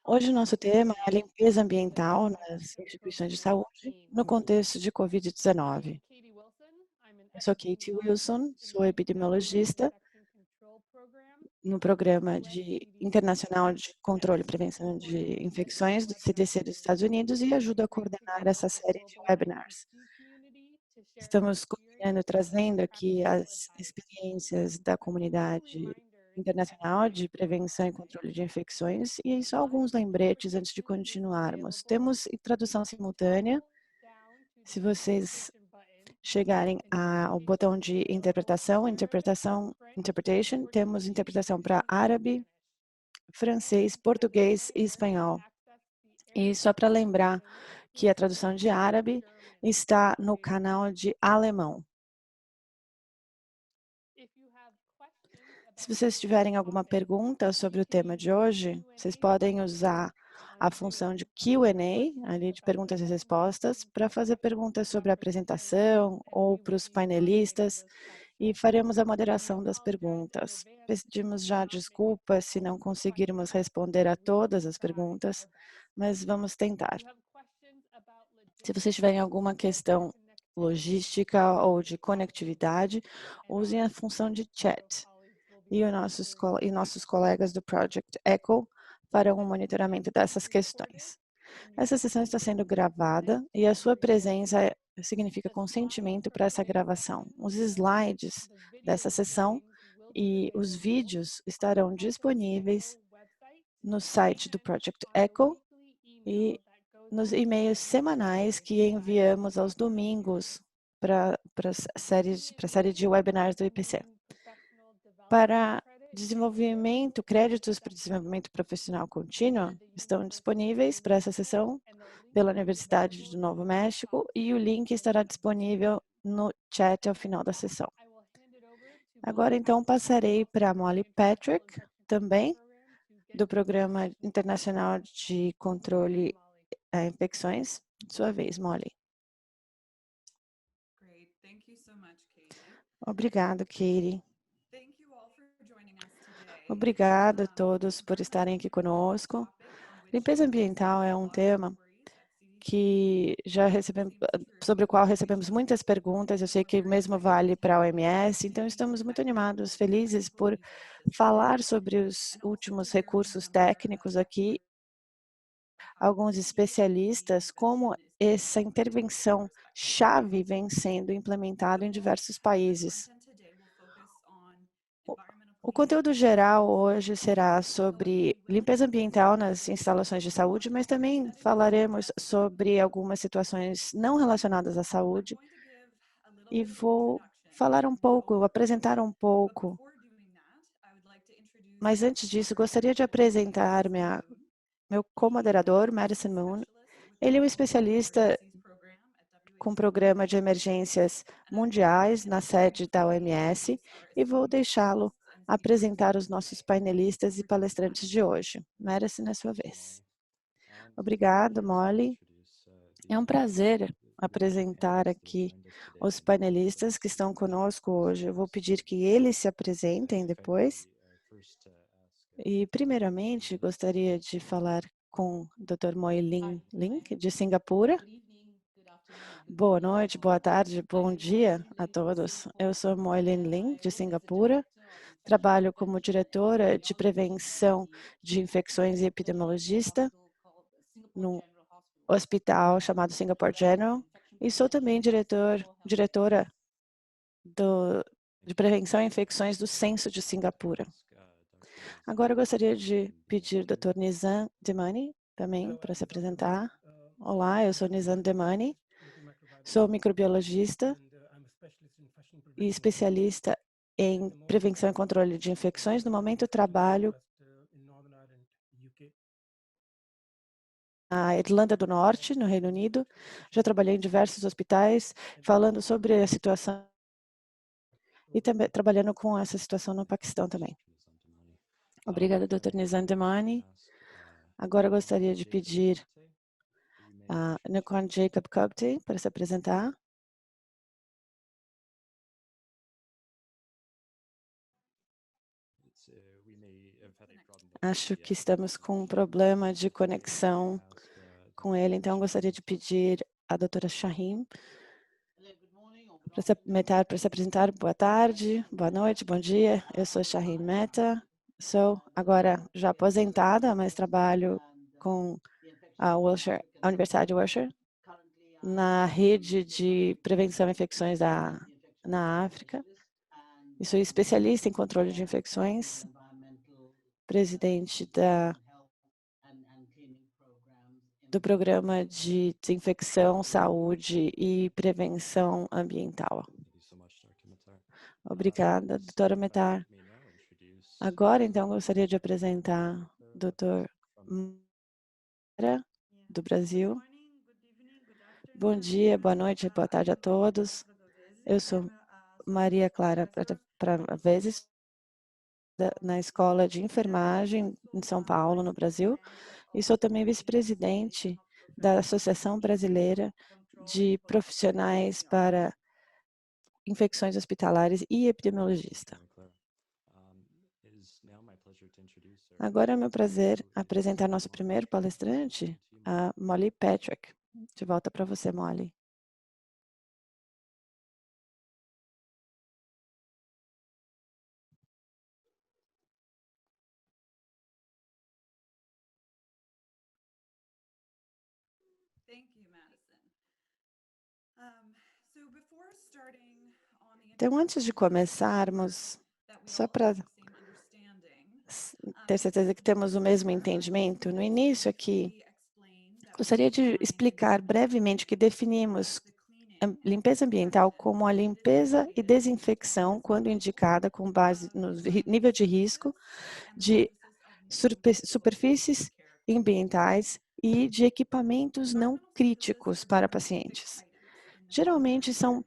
Hoje o nosso tema é a limpeza ambiental nas instituições de saúde no contexto de Covid-19. Eu sou Katie Wilson, sou epidemiologista no Programa Internacional de Controle e Prevenção de Infecções do CDC dos Estados Unidos e ajudo a coordenar essa série de webinars. Estamos trazendo aqui as experiências da comunidade internacional de prevenção e controle de infecções e só alguns lembretes antes de continuarmos. Temos tradução simultânea. Se vocês chegarem ao botão de interpretation, temos interpretação para árabe, francês, português e espanhol. E só para lembrar que a tradução de árabe está no canal de alemão. Se vocês tiverem alguma pergunta sobre o tema de hoje, vocês podem usar a função de Q&A, ali de perguntas e respostas, para fazer perguntas sobre a apresentação ou para os painelistas, e faremos a moderação das perguntas. Pedimos já desculpas se não conseguirmos responder a todas as perguntas, mas vamos tentar. Se vocês tiverem alguma questão logística ou de conectividade, usem a função de chat. E nossos colegas do Project ECHO farão o monitoramento dessas questões. Essa sessão está sendo gravada e a sua presença significa consentimento para essa gravação. Os slides dessa sessão e os vídeos estarão disponíveis no site do Project ECHO e nos e-mails semanais que enviamos aos domingos para a série de webinars do IPC. Para créditos para desenvolvimento profissional contínuo estão disponíveis para essa sessão pela Universidade do Novo México e o link estará disponível no chat ao final da sessão. Agora, então, passarei para a Molly Patrick, também do Programa Internacional de Controle a Infecções. Sua vez, Molly. Obrigado, Katie. Obrigada a todos por estarem aqui conosco. Limpeza ambiental é um tema que sobre o qual recebemos muitas perguntas. Eu sei que o mesmo vale para a OMS, então estamos muito animados, felizes por falar sobre os últimos recursos técnicos aqui, alguns especialistas, como essa intervenção chave vem sendo implementada em diversos países. O conteúdo geral hoje será sobre limpeza ambiental nas instalações de saúde, mas também falaremos sobre algumas situações não relacionadas à saúde e vou apresentar um pouco. Mas antes disso, gostaria de apresentar meu co-moderador, Madison Moon. Ele é um especialista com programa de emergências mundiais na sede da OMS e vou deixá-lo apresentar os nossos painelistas e palestrantes de hoje. Madison, é sua vez. Obrigado, Molly. É um prazer apresentar aqui os painelistas que estão conosco hoje. Eu vou pedir que eles se apresentem depois. E, primeiramente, gostaria de falar com o Dr. Moy Lin Link, de Singapura. Boa noite, boa tarde, bom dia a todos. Eu sou Moy Lin Lin, de Singapura. Trabalho como diretora de prevenção de infecções e epidemiologista no hospital chamado Singapore General. E sou também diretora de prevenção e infecções do Censo de Singapura. Agora eu gostaria de pedir ao Dr. Nizam Demani também para se apresentar. Olá, eu sou Nizam Demani, sou microbiologista e especialista em prevenção e controle de infecções. No momento, eu trabalho na Irlanda do Norte, no Reino Unido. Já trabalhei em diversos hospitais, falando sobre a situação e também trabalhando com essa situação no Paquistão também. Obrigada, Dr. Nizam Demani. Agora eu gostaria de pedir a Nikon Jacob Cubte para se apresentar. Acho que estamos com um problema de conexão com ele, então gostaria de pedir à doutora Shaheen para se apresentar. Boa tarde, boa noite, bom dia. Eu sou Shaheen Mehta, sou agora já aposentada, mas trabalho com a Universidade de Wiltshire, na rede de prevenção de infecções na África. E sou especialista em controle de infecções, presidente do Programa de Desinfecção, Saúde e Prevenção Ambiental. Obrigada, doutora Metar. Agora, então, gostaria de apresentar o doutor Mara, do Brasil. Bom dia, boa noite, boa tarde a todos. Eu sou Maria Clara Praveses, na Escola de Enfermagem em São Paulo, no Brasil, e sou também vice-presidente da Associação Brasileira de Profissionais para Infecções Hospitalares e epidemiologista. Agora é meu prazer apresentar nosso primeiro palestrante, a Molly Patrick. De volta para você, Molly. Então, antes de começarmos, só para ter certeza que temos o mesmo entendimento, no início aqui, gostaria de explicar brevemente o que definimos limpeza ambiental como a limpeza e desinfecção quando indicada com base no nível de risco de superfícies ambientais e de equipamentos não críticos para pacientes. Geralmente são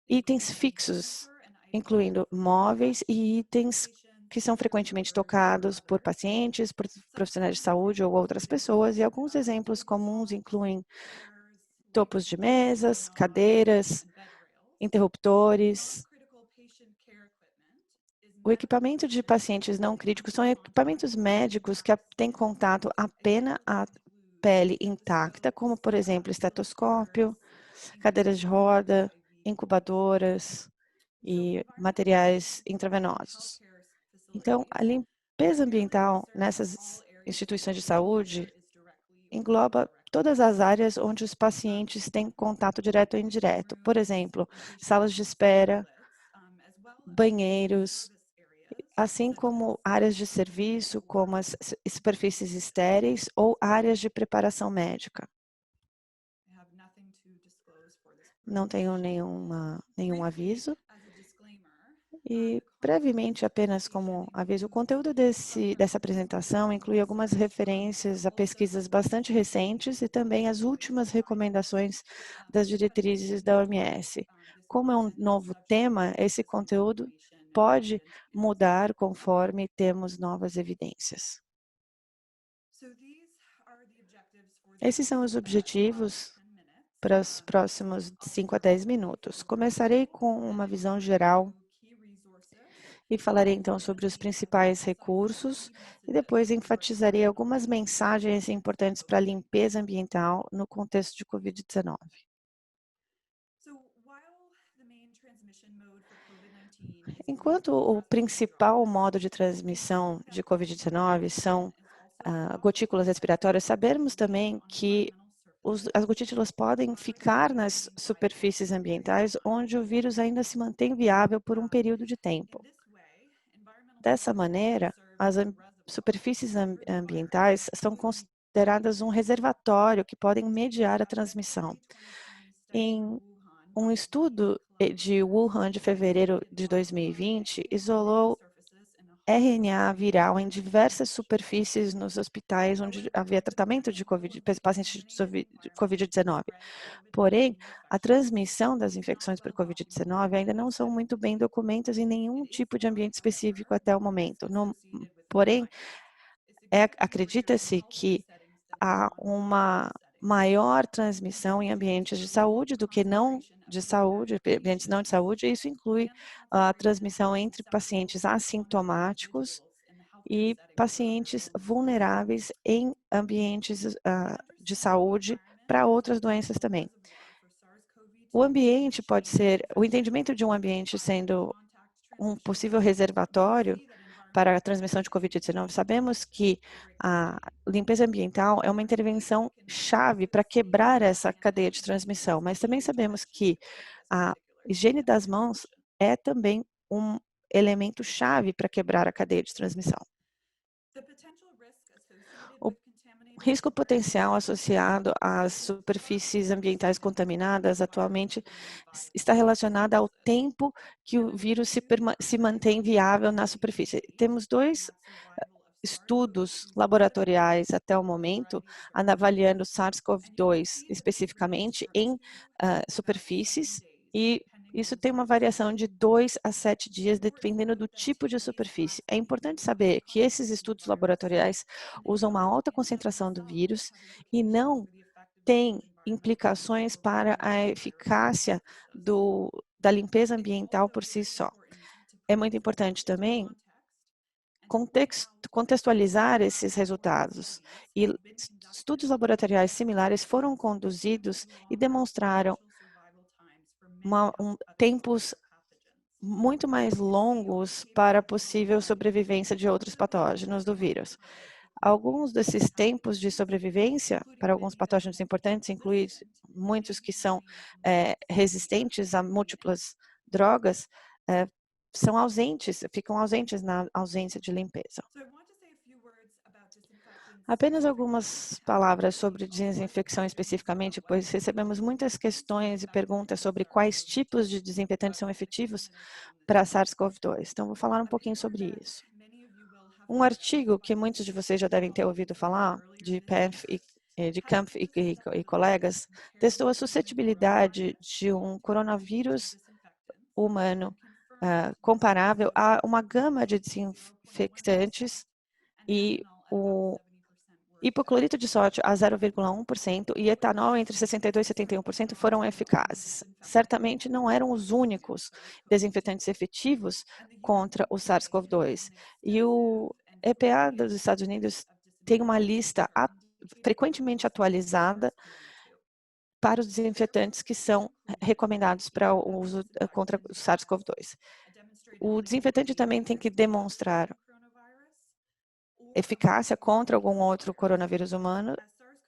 itens fixos, incluindo móveis e itens que são frequentemente tocados por pacientes, por profissionais de saúde ou outras pessoas, e alguns exemplos comuns incluem topos de mesas, cadeiras, interruptores. O equipamento de pacientes não críticos são equipamentos médicos que têm contato apenas à pele intacta, como, por exemplo, estetoscópio, cadeiras de roda, incubadoras e materiais intravenosos. Então, a limpeza ambiental nessas instituições de saúde engloba todas as áreas onde os pacientes têm contato direto ou indireto. Por exemplo, salas de espera, banheiros, assim como áreas de serviço, como as superfícies estéreis ou áreas de preparação médica. Não tenho nenhum aviso. E, brevemente, apenas como aviso, o conteúdo dessa apresentação inclui algumas referências a pesquisas bastante recentes e também as últimas recomendações das diretrizes da OMS. Como é um novo tema, esse conteúdo pode mudar conforme temos novas evidências. Esses são os objetivos para os próximos 5 a 10 minutos. Começarei com uma visão geral e falarei então sobre os principais recursos e depois enfatizarei algumas mensagens importantes para a limpeza ambiental no contexto de Covid-19. Enquanto o principal modo de transmissão de Covid-19 são gotículas respiratórias, sabemos também que as gotículas podem ficar nas superfícies ambientais onde o vírus ainda se mantém viável por um período de tempo. Dessa maneira, as superfícies ambientais são consideradas um reservatório que podem mediar a transmissão. Em um estudo de Wuhan de fevereiro de 2020, isolou RNA viral em diversas superfícies nos hospitais onde havia tratamento de pacientes de Covid-19. Porém, a transmissão das infecções por Covid-19 ainda não são muito bem documentadas em nenhum tipo de ambiente específico até o momento. Porém, acredita-se que há uma maior transmissão em ambientes de saúde do que não de saúde, ambientes não de saúde, e isso inclui a transmissão entre pacientes assintomáticos e pacientes vulneráveis em ambientes de saúde para outras doenças também. O ambiente pode ser, o entendimento de um ambiente sendo um possível reservatório para a transmissão de Covid-19, sabemos que a limpeza ambiental é uma intervenção chave para quebrar essa cadeia de transmissão, mas também sabemos que a higiene das mãos é também um elemento chave para quebrar a cadeia de transmissão. O risco potencial associado às superfícies ambientais contaminadas atualmente está relacionado ao tempo que o vírus se mantém viável na superfície. Temos dois estudos laboratoriais até o momento, avaliando SARS-CoV-2 especificamente em superfícies, e isso tem uma variação de 2 a 7 dias, dependendo do tipo de superfície. É importante saber que esses estudos laboratoriais usam uma alta concentração do vírus e não têm implicações para a eficácia da limpeza ambiental por si só. É muito importante também contextualizar esses resultados. E estudos laboratoriais similares foram conduzidos e demonstraram tempos muito mais longos para a possível sobrevivência de outros patógenos do vírus. Alguns desses tempos de sobrevivência para alguns patógenos importantes, incluem muitos que são resistentes a múltiplas drogas, são ausentes, ficam ausentes na ausência de limpeza. Apenas algumas palavras sobre desinfecção especificamente, pois recebemos muitas questões e perguntas sobre quais tipos de desinfetantes são efetivos para SARS-CoV-2. Então, vou falar um pouquinho sobre isso. Um artigo que muitos de vocês já devem ter ouvido falar, de Kampf e colegas, testou a suscetibilidade de um coronavírus humano comparável a uma gama de desinfectantes, e o hipoclorito de sódio a 0,1% e etanol entre 62% e 71% foram eficazes. Certamente não eram os únicos desinfetantes efetivos contra o SARS-CoV-2. E o EPA dos Estados Unidos tem uma lista frequentemente atualizada para os desinfetantes que são recomendados para o uso contra o SARS-CoV-2. O desinfetante também tem que demonstrar eficácia contra algum outro coronavírus humano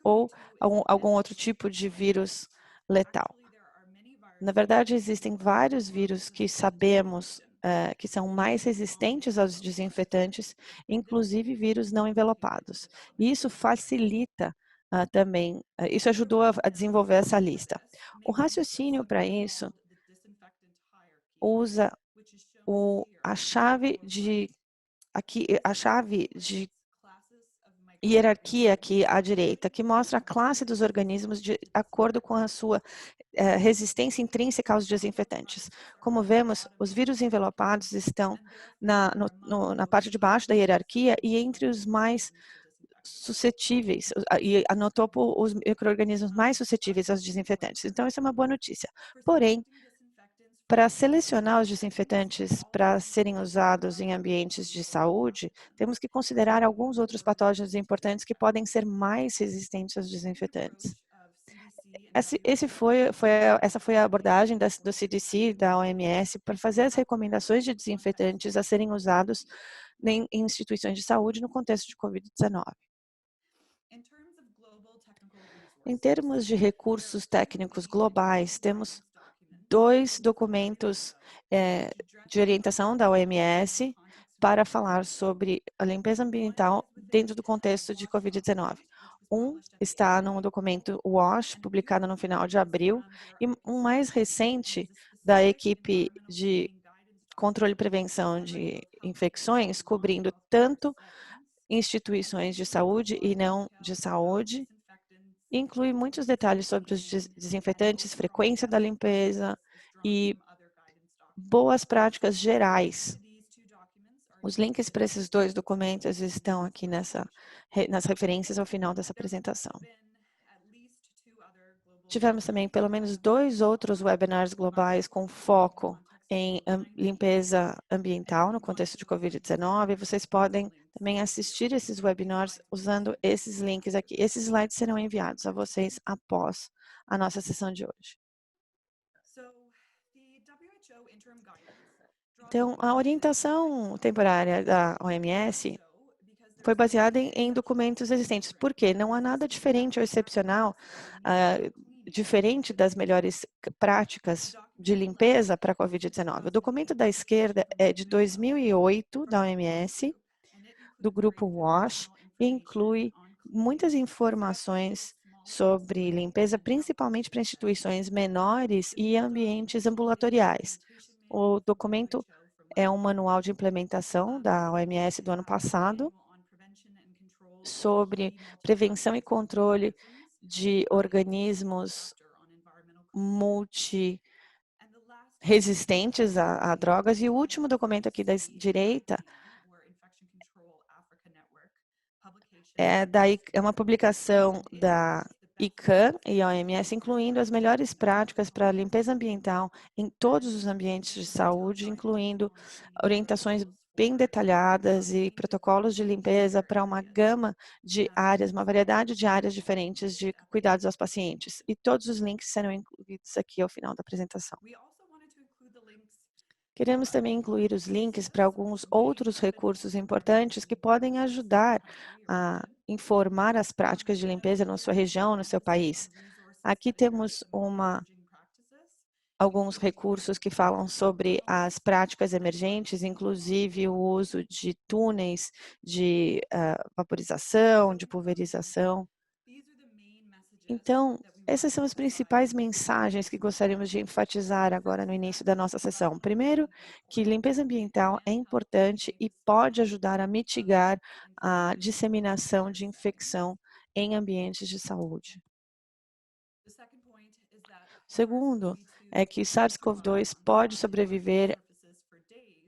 ou algum outro tipo de vírus letal. Na verdade, existem vários vírus que sabemos que são mais resistentes aos desinfetantes, inclusive vírus não envelopados. E isso facilita também, isso ajudou a desenvolver essa lista. O raciocínio para isso usa a chave de hierarquia aqui à direita, que mostra a classe dos organismos de acordo com a sua resistência intrínseca aos desinfetantes. Como vemos, os vírus envelopados estão na parte de baixo da hierarquia e entre os mais suscetíveis, e no topo os micro-organismos mais suscetíveis aos desinfetantes. Então, isso é uma boa notícia. Porém, para selecionar os desinfetantes para serem usados em ambientes de saúde, temos que considerar alguns outros patógenos importantes que podem ser mais resistentes aos desinfetantes. Essa foi a abordagem do CDC, da OMS, para fazer as recomendações de desinfetantes a serem usados em instituições de saúde no contexto de Covid-19. Em termos de recursos técnicos globais, temos 2 documentos de orientação da OMS para falar sobre a limpeza ambiental dentro do contexto de Covid-19. Um está no documento WASH, publicado no final de abril, e um mais recente da equipe de controle e prevenção de infecções, cobrindo tanto instituições de saúde e não de saúde, inclui muitos detalhes sobre os desinfetantes, frequência da limpeza e boas práticas gerais. Os links para esses 2 documentos estão aqui nas referências ao final dessa apresentação. Tivemos também pelo menos 2 outros webinars globais com foco em limpeza ambiental no contexto de Covid-19. Vocês podem também assistir esses webinars usando esses links aqui. Esses slides serão enviados a vocês após a nossa sessão de hoje. Então, a orientação temporária da OMS foi baseada em documentos existentes. Por quê? Não há nada diferente ou excepcional, diferente das melhores práticas de limpeza para a Covid-19. O documento da esquerda é de 2008, da OMS, do grupo WASH, e inclui muitas informações sobre limpeza, principalmente para instituições menores e ambientes ambulatoriais. O documento é um manual de implementação da OMS do ano passado sobre prevenção e controle de organismos multiresistentes a drogas. E o último documento aqui da direita é uma publicação da ICANN e OMS, incluindo as melhores práticas para limpeza ambiental em todos os ambientes de saúde, incluindo orientações bem detalhadas e protocolos de limpeza para uma gama de áreas, uma variedade de áreas diferentes de cuidados aos pacientes. E todos os links serão incluídos aqui ao final da apresentação. Queremos também incluir os links para alguns outros recursos importantes que podem ajudar a informar as práticas de limpeza na sua região, no seu país. Aqui temos alguns recursos que falam sobre as práticas emergentes, inclusive o uso de túneis de vaporização, de pulverização. Então, essas são as principais mensagens que gostaríamos de enfatizar agora no início da nossa sessão. Primeiro, que limpeza ambiental é importante e pode ajudar a mitigar a disseminação de infecção em ambientes de saúde. Segundo, é que SARS-CoV-2 pode sobreviver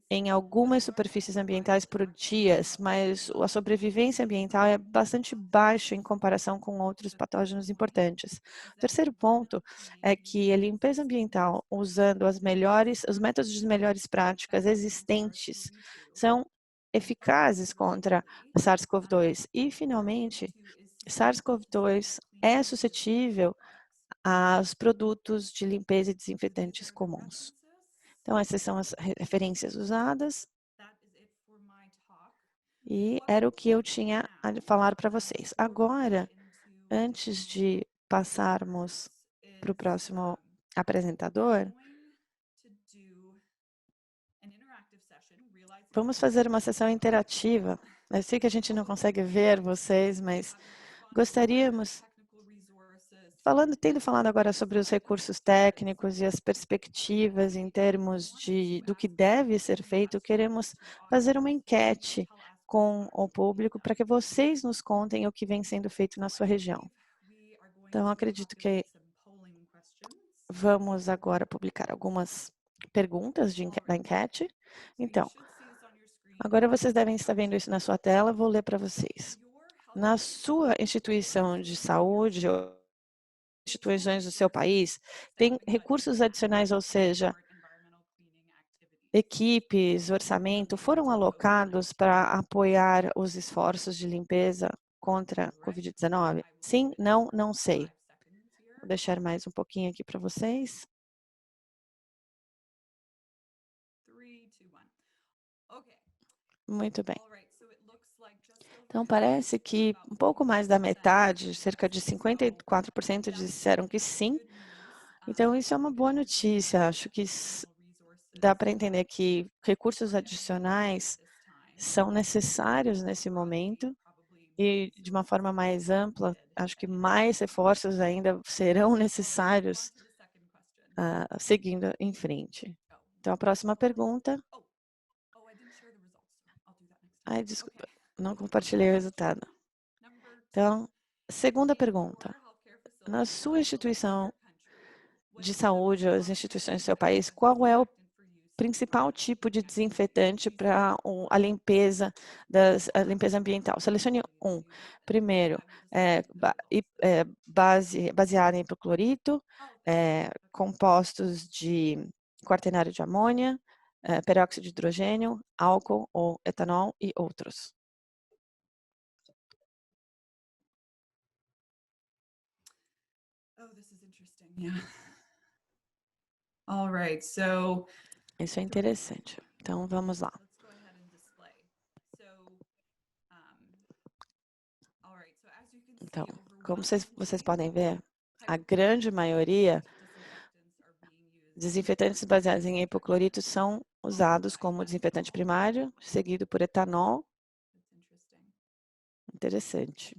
em algumas superfícies ambientais por dias, mas a sobrevivência ambiental é bastante baixa em comparação com outros patógenos importantes. O terceiro ponto é que a limpeza ambiental, usando os métodos de melhores práticas existentes, são eficazes contra a SARS-CoV-2. E, finalmente, SARS-CoV-2 é suscetível aos produtos de limpeza e desinfetantes comuns. Então, essas são as referências usadas. E era o que eu tinha a falar para vocês. Agora, antes de passarmos para o próximo apresentador, vamos fazer uma sessão interativa. Eu sei que a gente não consegue ver vocês, mas gostaríamos, tendo falado agora sobre os recursos técnicos e as perspectivas em termos do que deve ser feito, queremos fazer uma enquete com o público para que vocês nos contem o que vem sendo feito na sua região. Então, acredito que vamos agora publicar algumas perguntas da enquete. Então, agora vocês devem estar vendo isso na sua tela, vou ler para vocês. Na sua instituição de saúde ou instituições do seu país, tem recursos adicionais, ou seja, equipes, orçamento, foram alocados para apoiar os esforços de limpeza contra a Covid-19? Sim, não, não sei. Vou deixar mais um pouquinho aqui para vocês. Muito bem. Então, parece que um pouco mais da metade, cerca de 54%, disseram que sim. Então, isso é uma boa notícia. Acho que dá para entender que recursos adicionais são necessários nesse momento e, de uma forma mais ampla, acho que mais reforços ainda serão necessários seguindo em frente. Então, a próxima pergunta. Ai, desculpa, não compartilhei o resultado. Então, segunda pergunta. Na sua instituição de saúde, ou as instituições do seu país, qual é o principal tipo de desinfetante para a limpeza ambiental? Selecione um. Primeiro, baseado em hipoclorito, compostos de quaternário de amônia, peróxido de hidrogênio, álcool ou etanol e outros. All right, so Isso é interessante. Então, vamos lá. Então, como vocês podem ver, a grande maioria desinfetantes baseados em hipoclorito são usados como desinfetante primário, seguido por etanol. Interessante.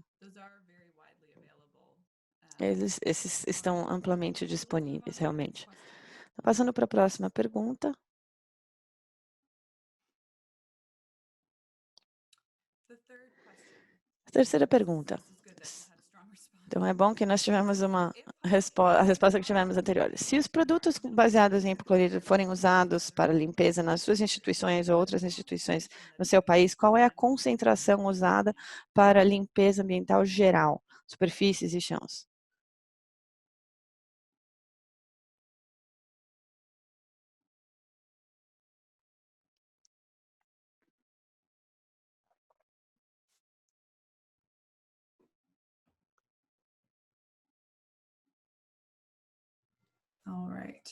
Esses estão amplamente disponíveis, realmente. Passando para a próxima pergunta. A terceira pergunta. Então, é bom que nós tivemos a resposta que tivemos anteriores. Se os produtos baseados em hipoclorito forem usados para limpeza nas suas instituições ou outras instituições no seu país, qual é a concentração usada para limpeza ambiental geral, superfícies e chãos? all right.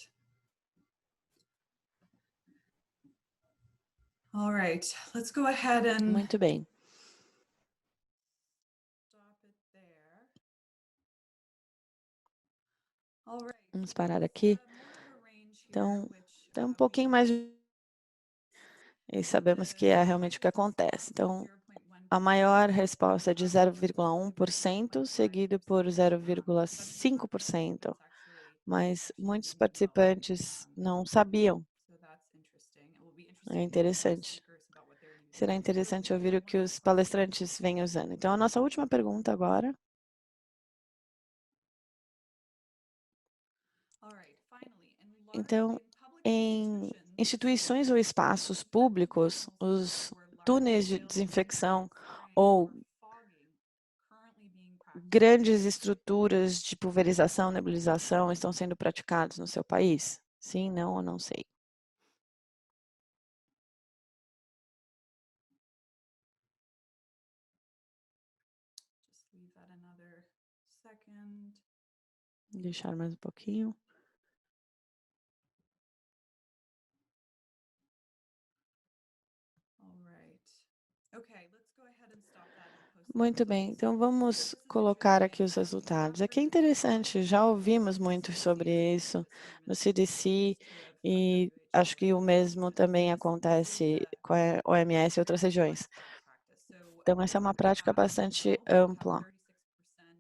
All right, let's go ahead and Muito bem. stop it there. All right. Vamos parar aqui. More of a range here, Então, which, tem um pouquinho mais e sabemos que é realmente o que acontece. Então, a maior resposta é de 0,1%, seguido por 0,5%. Mas muitos participantes não sabiam. É interessante. Será interessante ouvir o que os palestrantes vêm usando. Então, a nossa última pergunta agora. Então, em instituições ou espaços públicos, os túneis de desinfecção ou grandes estruturas de pulverização, nebulização estão sendo praticados no seu país? Sim, não ou não sei. Vou deixar mais um pouquinho. Muito bem, então vamos colocar aqui os resultados. Aqui é interessante, já ouvimos muito sobre isso no CDC e acho que o mesmo também acontece com a OMS e outras regiões. Então, essa é uma prática bastante ampla.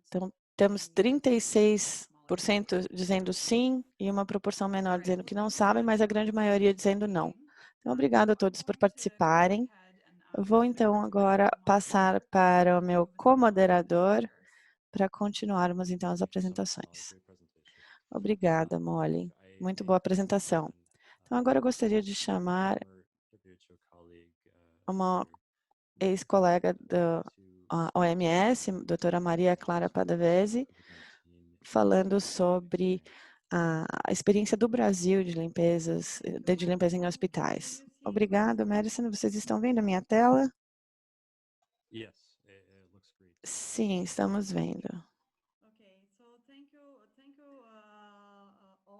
Então, temos 36% dizendo sim e uma proporção menor dizendo que não sabem, mas a grande maioria dizendo não. Então, obrigado a todos por participarem. Eu vou, então, agora passar para o meu co-moderador para continuarmos, então, as apresentações. Obrigada, Molly. Muito boa apresentação. Então, agora eu gostaria de chamar uma ex-colega da OMS, doutora Maria Clara Padavesi, falando sobre a experiência do Brasil de limpeza em hospitais. Obrigada, Madison. Vocês estão vendo a minha tela? Sim, estamos vendo.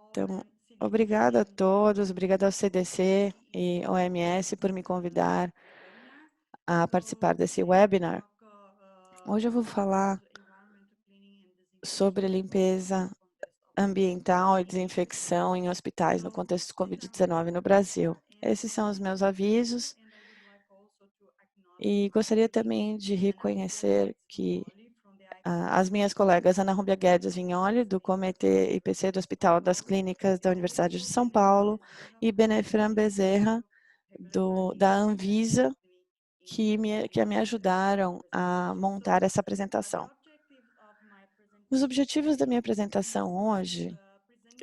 Então, obrigada a todos, obrigada ao CDC e OMS por me convidar a participar desse webinar. Hoje eu vou falar sobre limpeza ambiental e desinfecção em hospitais no contexto do Covid-19 no Brasil. Esses são os meus avisos. E gostaria também de reconhecer que as minhas colegas Ana Rúbia Guedes Vignoli, do Comitê IPC do Hospital das Clínicas da Universidade de São Paulo, e Benefran Bezerra, da Anvisa, que me ajudaram a montar essa apresentação. Os objetivos da minha apresentação hoje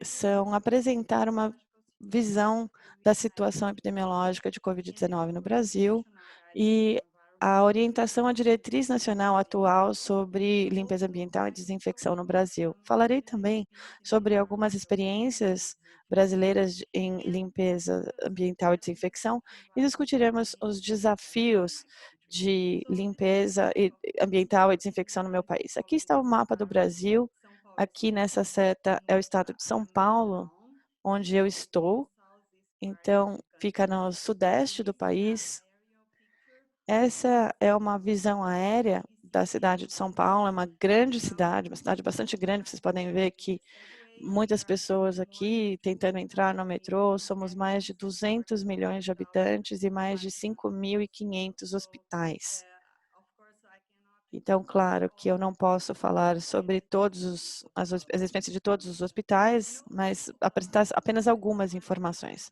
são apresentar uma visão da situação epidemiológica de Covid-19 no Brasil e a orientação à diretriz nacional atual sobre limpeza ambiental e desinfecção no Brasil. Falarei também sobre algumas experiências brasileiras em limpeza ambiental e desinfecção e discutiremos os desafios de limpeza ambiental e desinfecção no meu país. Aqui está o mapa do Brasil. Aqui nessa seta é o estado de São Paulo, onde eu estou. Então, fica no sudeste do país. Essa é uma visão aérea da cidade de São Paulo, é uma grande cidade, uma cidade bastante grande. Vocês podem ver que muitas pessoas aqui tentando entrar no metrô. Somos mais de 200 milhões de habitantes e mais de 5.500 hospitais. Então, claro que eu não posso falar sobre as experiências de todos os hospitais, mas apresentar apenas algumas informações.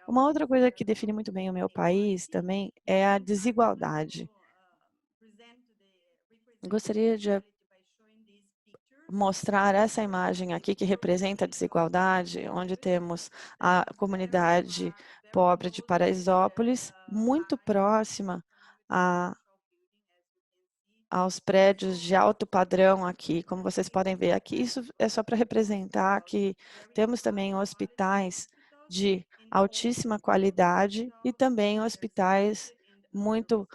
Uma outra coisa que define muito bem o meu país também é a desigualdade. Gostaria de mostrar essa imagem aqui que representa a desigualdade, onde temos a comunidade pobre de Paraisópolis, muito próxima a aos prédios de alto padrão aqui, como vocês podem ver aqui. Isso é só para representar que temos também hospitais de altíssima qualidade e também hospitais muito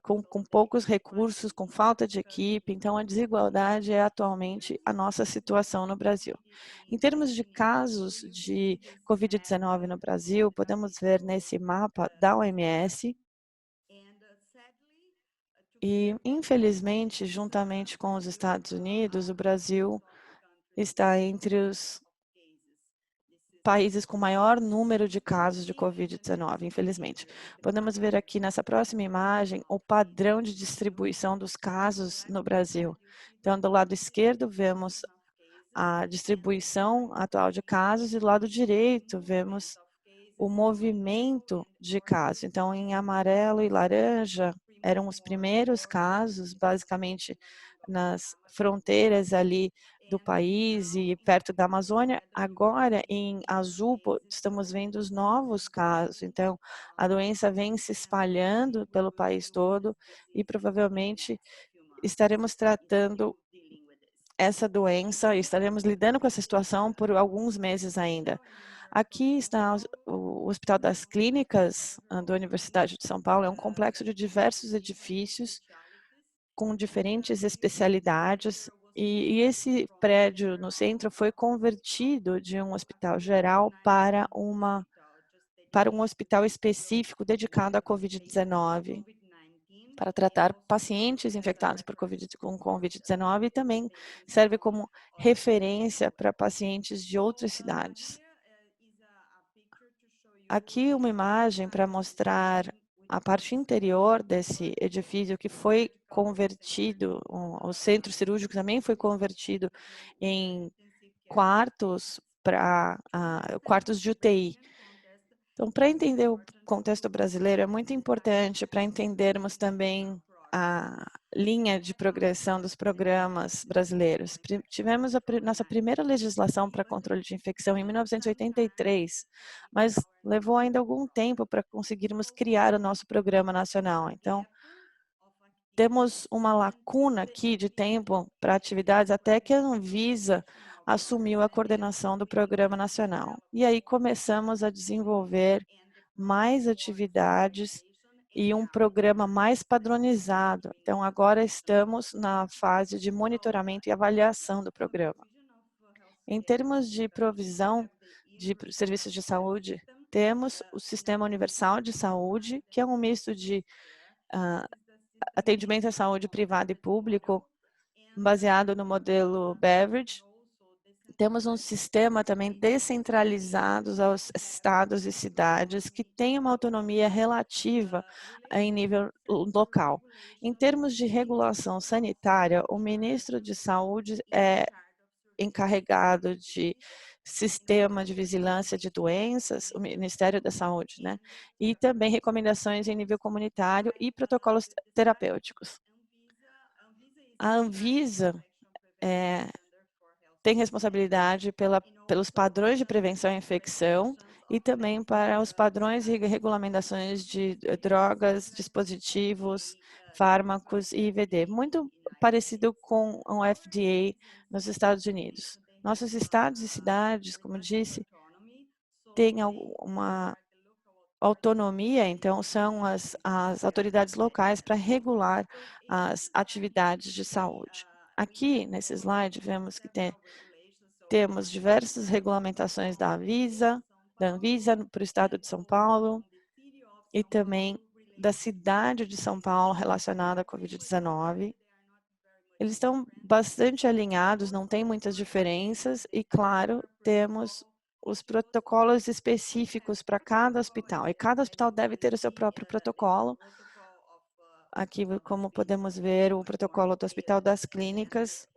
com poucos recursos, com falta de equipe. Então, a desigualdade é atualmente a nossa situação no Brasil. Em termos de casos de Covid-19 no Brasil, podemos ver nesse mapa da OMS. E, infelizmente, juntamente com os Estados Unidos, o Brasil está entre os países com maior número de casos de Covid-19, infelizmente. Podemos ver aqui nessa próxima imagem o padrão de distribuição dos casos no Brasil. Então, do lado esquerdo, vemos a distribuição atual de casos e do lado direito, vemos o movimento de casos. Então, em amarelo e laranja, eram os primeiros casos, basicamente nas fronteiras ali do país e perto da Amazônia. Agora, em azul, estamos vendo os novos casos. Então, a doença vem se espalhando pelo país todo e provavelmente estaremos tratando essa doença e estaremos lidando com essa situação por alguns meses ainda. Aqui está o Hospital das Clínicas da Universidade de São Paulo. É um complexo de diversos edifícios com diferentes especialidades. E esse prédio no centro foi convertido de um hospital geral para um hospital específico dedicado à Covid-19, para tratar pacientes infectados com Covid-19 e também serve como referência para pacientes de outras cidades. Aqui uma imagem para mostrar a parte interior desse edifício que foi convertido, o centro cirúrgico também foi convertido em quartos para quartos de UTI. Então, para entender o contexto brasileiro, é muito importante para entendermos também a linha de progressão dos programas brasileiros. Tivemos a nossa primeira legislação para controle de infecção em 1983, mas levou ainda algum tempo para conseguirmos criar o nosso programa nacional. Então, temos uma lacuna aqui de tempo para atividades até que a Anvisa assumiu a coordenação do Programa Nacional. E aí começamos a desenvolver mais atividades e um programa mais padronizado. Então, agora estamos na fase de monitoramento e avaliação do programa. Em termos de provisão de serviços de saúde, temos o Sistema Universal de Saúde, que é um misto de atendimento à saúde privado e público, baseado no modelo Beveridge. Temos um sistema também descentralizado aos estados e cidades que tem uma autonomia relativa em nível local. Em termos de regulação sanitária, o ministro de Saúde é encarregado de sistema de vigilância de doenças, o Ministério da Saúde, né? E também recomendações em nível comunitário e protocolos terapêuticos. A Anvisa tem responsabilidade pelos padrões de prevenção à infecção e também para os padrões e regulamentações de drogas, dispositivos, fármacos e IVD, muito parecido com o FDA nos Estados Unidos. Nossos estados e cidades, como disse, têm uma autonomia, então são as autoridades locais para regular as atividades de saúde. Aqui, nesse slide, vemos que temos diversas regulamentações da Anvisa para o estado de São Paulo e também da cidade de São Paulo relacionada à Covid-19. Eles estão bastante alinhados, não tem muitas diferenças e, claro, temos os protocolos específicos para cada hospital. E cada hospital deve ter o seu próprio protocolo. Aqui, como podemos ver, o protocolo do Hospital das Clínicas.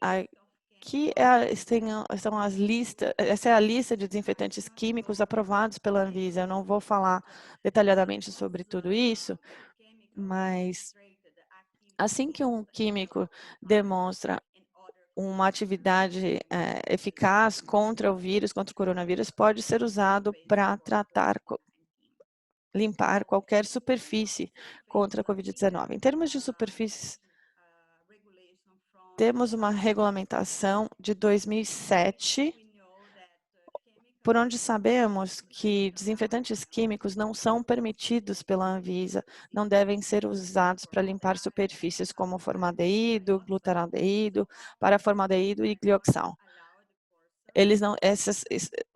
Aqui são as listas, essa é a lista de desinfetantes químicos aprovados pela Anvisa. Eu não vou falar detalhadamente sobre tudo isso, mas assim que um químico demonstra uma atividade eficaz contra o vírus, contra o coronavírus, pode ser usado para limpar qualquer superfície contra a Covid-19. Em termos de superfícies, temos uma regulamentação de 2007, por onde sabemos que desinfetantes químicos não são permitidos pela Anvisa, não devem ser usados para limpar superfícies como formaldeído, glutaraldeído, paraformaldeído e glioxal. Essas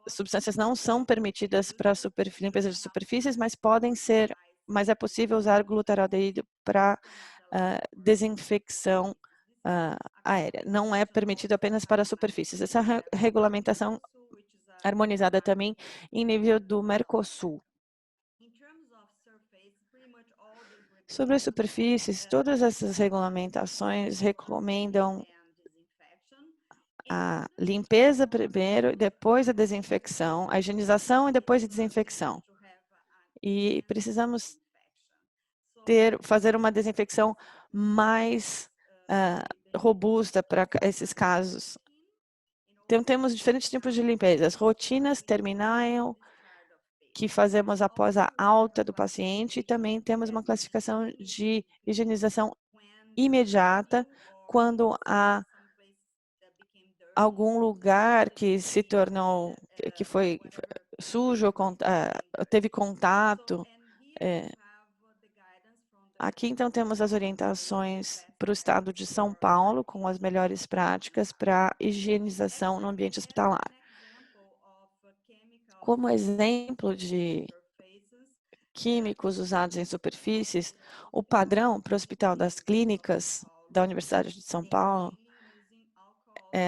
substâncias não são permitidas para limpeza de superfícies, mas é possível usar glutaraldeído para desinfecção aérea. Não é permitido apenas para superfícies. Essa regulamentação harmonizada também em nível do Mercosul. Sobre as superfícies, todas essas regulamentações recomendam a limpeza primeiro, depois a desinfecção, a higienização e depois a desinfecção. E precisamos fazer uma desinfecção mais robusta para esses casos. Então, temos diferentes tipos de limpezas, rotinas terminal, que fazemos após a alta do paciente, e também temos uma classificação de higienização imediata, quando há algum lugar que se tornou, que foi sujo, teve contato. Aqui, então, temos as orientações para o estado de São Paulo, com as melhores práticas para higienização no ambiente hospitalar. Como exemplo de químicos usados em superfícies, o padrão para o Hospital das Clínicas da Universidade de São Paulo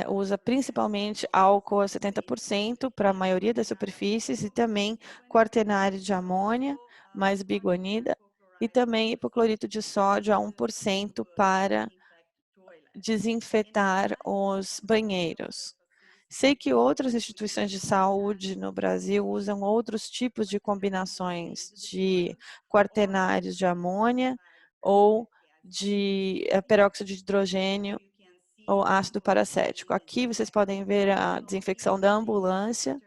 usa principalmente álcool a 70% para a maioria das superfícies e também quaternário de amônia mais biguanida e também hipoclorito de sódio a 1% para desinfetar os banheiros. Sei que outras instituições de saúde no Brasil usam outros tipos de combinações de quaternários de amônia ou de peróxido de hidrogênio ou ácido paracético. Aqui vocês podem ver a desinfecção da ambulância.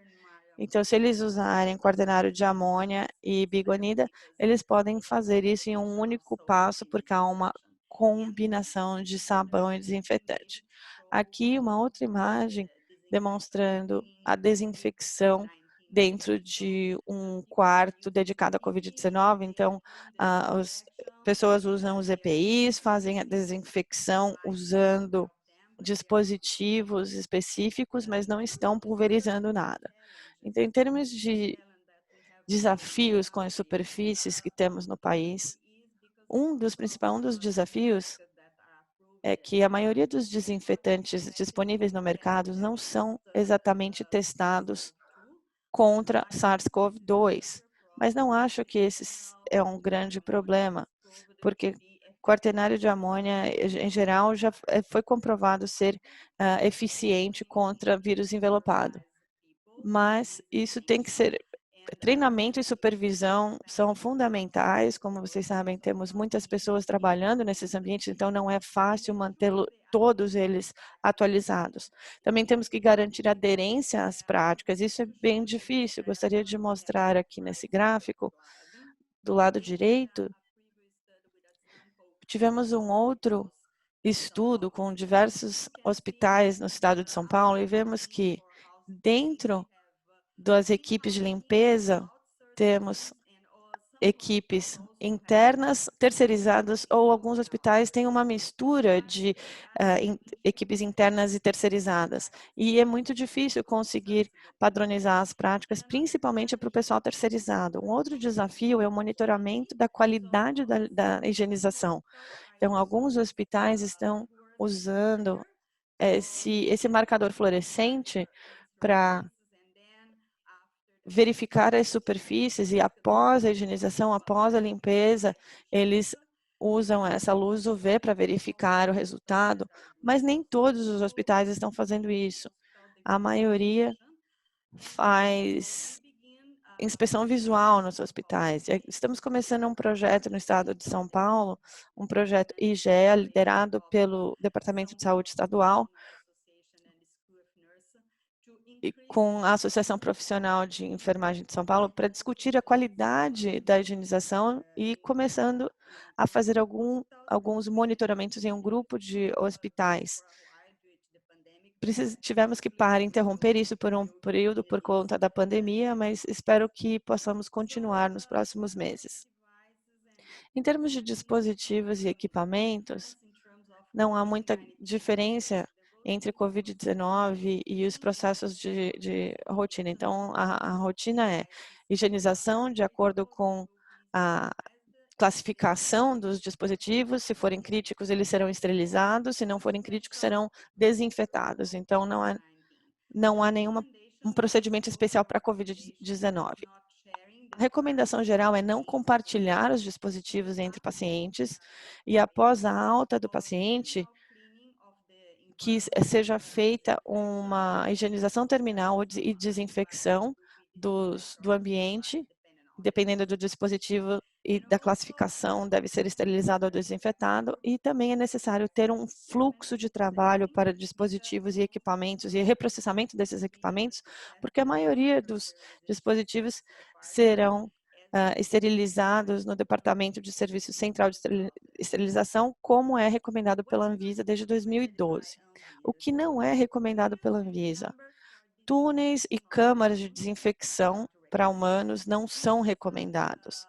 Então, se eles usarem quaternário de amônia e biguanida, eles podem fazer isso em um único passo, porque há uma combinação de sabão e desinfetante. Aqui, uma outra imagem demonstrando a desinfecção dentro de um quarto dedicado à Covid-19. Então, as pessoas usam os EPIs, fazem a desinfecção usando dispositivos específicos, mas não estão pulverizando nada. Então, em termos de desafios com as superfícies que temos no país, um dos desafios é que a maioria dos desinfetantes disponíveis no mercado não são exatamente testados contra SARS-CoV-2, mas não acho que esse é um grande problema, porque quaternário de amônia, em geral, já foi comprovado ser eficiente contra vírus envelopado. Mas isso tem que ser, treinamento e supervisão são fundamentais. Como vocês sabem, temos muitas pessoas trabalhando nesses ambientes, então não é fácil todos eles atualizados. Também temos que garantir aderência às práticas, isso é bem difícil. Gostaria de mostrar aqui nesse gráfico, do lado direito, tivemos um outro estudo com diversos hospitais no estado de São Paulo e vemos que dentro das equipes de limpeza temos equipes internas, terceirizadas, ou alguns hospitais têm uma mistura de equipes internas e terceirizadas. E é muito difícil conseguir padronizar as práticas, principalmente para o pessoal terceirizado. Um outro desafio é o monitoramento da qualidade da higienização. Então, alguns hospitais estão usando esse marcador fluorescente para verificar as superfícies e após a higienização, após a limpeza, eles usam essa luz UV para verificar o resultado, mas nem todos os hospitais estão fazendo isso. A maioria faz inspeção visual nos hospitais. Estamos começando um projeto no estado de São Paulo, um projeto IGEA, liderado pelo Departamento de Saúde Estadual, e com a Associação Profissional de Enfermagem de São Paulo, para discutir a qualidade da higienização e começando a fazer alguns monitoramentos em um grupo de hospitais. Tivemos que interromper isso por um período por conta da pandemia, mas espero que possamos continuar nos próximos meses. Em termos de dispositivos e equipamentos, não há muita diferença entre Covid-19 e os processos de rotina. Então, a rotina é higienização de acordo com a classificação dos dispositivos. Se forem críticos, eles serão esterilizados. Se não forem críticos, serão desinfetados. Então, não há nenhum procedimento especial para Covid-19. A recomendação geral é não compartilhar os dispositivos entre pacientes e, após a alta do paciente, que seja feita uma higienização terminal e desinfecção do ambiente, dependendo do dispositivo e da classificação, deve ser esterilizado ou desinfetado, e também é necessário ter um fluxo de trabalho para dispositivos e equipamentos e reprocessamento desses equipamentos, porque a maioria dos dispositivos serão esterilizados no Departamento de Serviço Central de Esterilização, como é recomendado pela Anvisa desde 2012. O que não é recomendado pela Anvisa? Túneis e câmaras de desinfecção para humanos não são recomendados.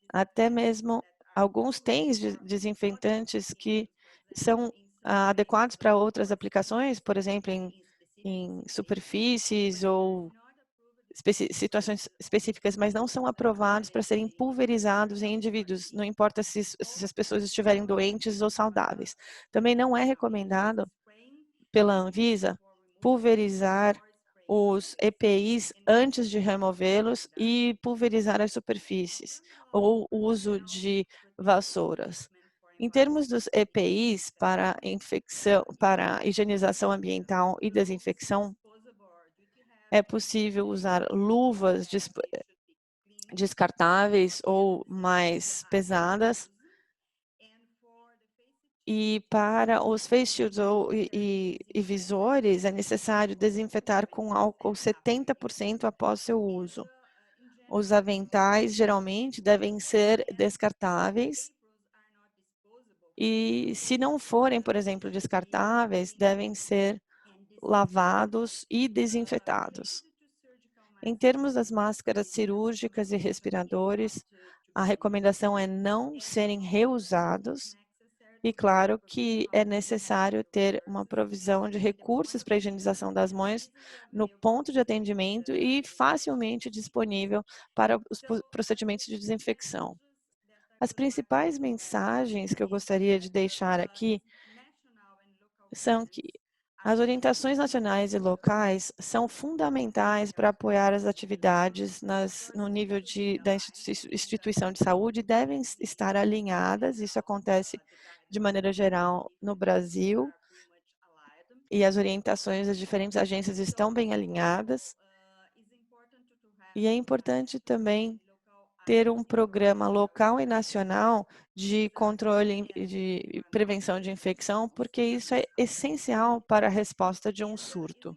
Até mesmo alguns têm desinfetantes que são adequados para outras aplicações, por exemplo, em superfícies ou situações específicas, mas não são aprovados para serem pulverizados em indivíduos, não importa se as pessoas estiverem doentes ou saudáveis. Também não é recomendado pela Anvisa pulverizar os EPIs antes de removê-los e pulverizar as superfícies, ou o uso de vassouras. Em termos dos EPIs para higienização ambiental e desinfecção, é possível usar luvas descartáveis ou mais pesadas. E para os face shields e visores, é necessário desinfetar com álcool 70% após seu uso. Os aventais, geralmente, devem ser descartáveis. E se não forem, por exemplo, descartáveis, devem ser lavados e desinfetados. Em termos das máscaras cirúrgicas e respiradores, a recomendação é não serem reusados. E claro que é necessário ter uma provisão de recursos para a higienização das mãos no ponto de atendimento e facilmente disponível para os procedimentos de desinfecção. As principais mensagens que eu gostaria de deixar aqui são que as orientações nacionais e locais são fundamentais para apoiar as atividades no nível da instituição de saúde e devem estar alinhadas. Isso acontece de maneira geral no Brasil, e as orientações das diferentes agências estão bem alinhadas. E é importante também ter um programa local e nacional de controle de prevenção de infecção, porque isso é essencial para a resposta de um surto.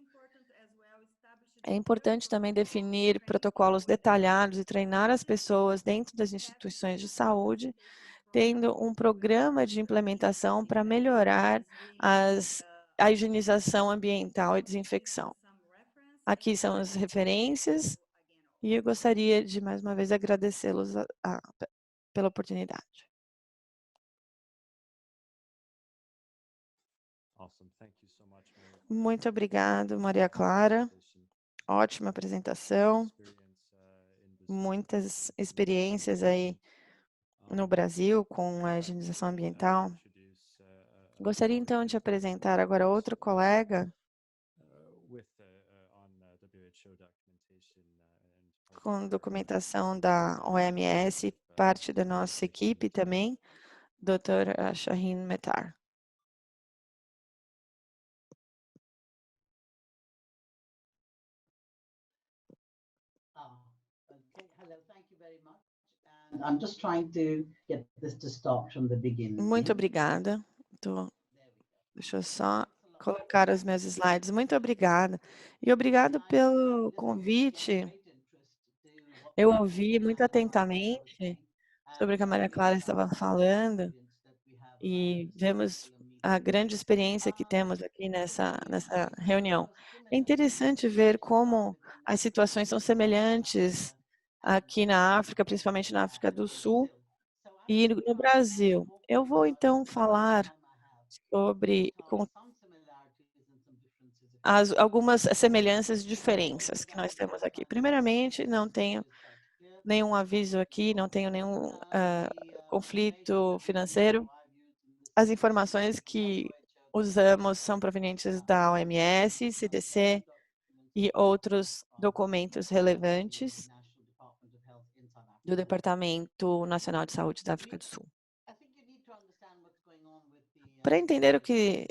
É importante também definir protocolos detalhados e treinar as pessoas dentro das instituições de saúde, tendo um programa de implementação para melhorar a higienização ambiental e desinfecção. Aqui são as referências E eu gostaria de, mais uma vez, agradecê-los pela oportunidade. Muito obrigado, Maria Clara. Ótima apresentação. Muitas experiências aí no Brasil com a higienização ambiental. Gostaria, então, de apresentar agora outro colega com documentação da OMS, parte da nossa equipe também, Dr. Shaheen Metar. Muito obrigada. Deixa eu só colocar os meus slides. Muito obrigada. E obrigado pelo convite. Eu ouvi muito atentamente sobre o que a Maria Clara estava falando e vemos a grande experiência que temos aqui nessa reunião. É interessante ver como as situações são semelhantes aqui na África, principalmente na África do Sul e no Brasil. Eu vou, então, falar sobre algumas semelhanças e diferenças que nós temos aqui. Primeiramente, não tenho nenhum aviso aqui, não tenho nenhum conflito financeiro. As informações que usamos são provenientes da OMS, CDC e outros documentos relevantes do Departamento Nacional de Saúde da África do Sul. Para entender o que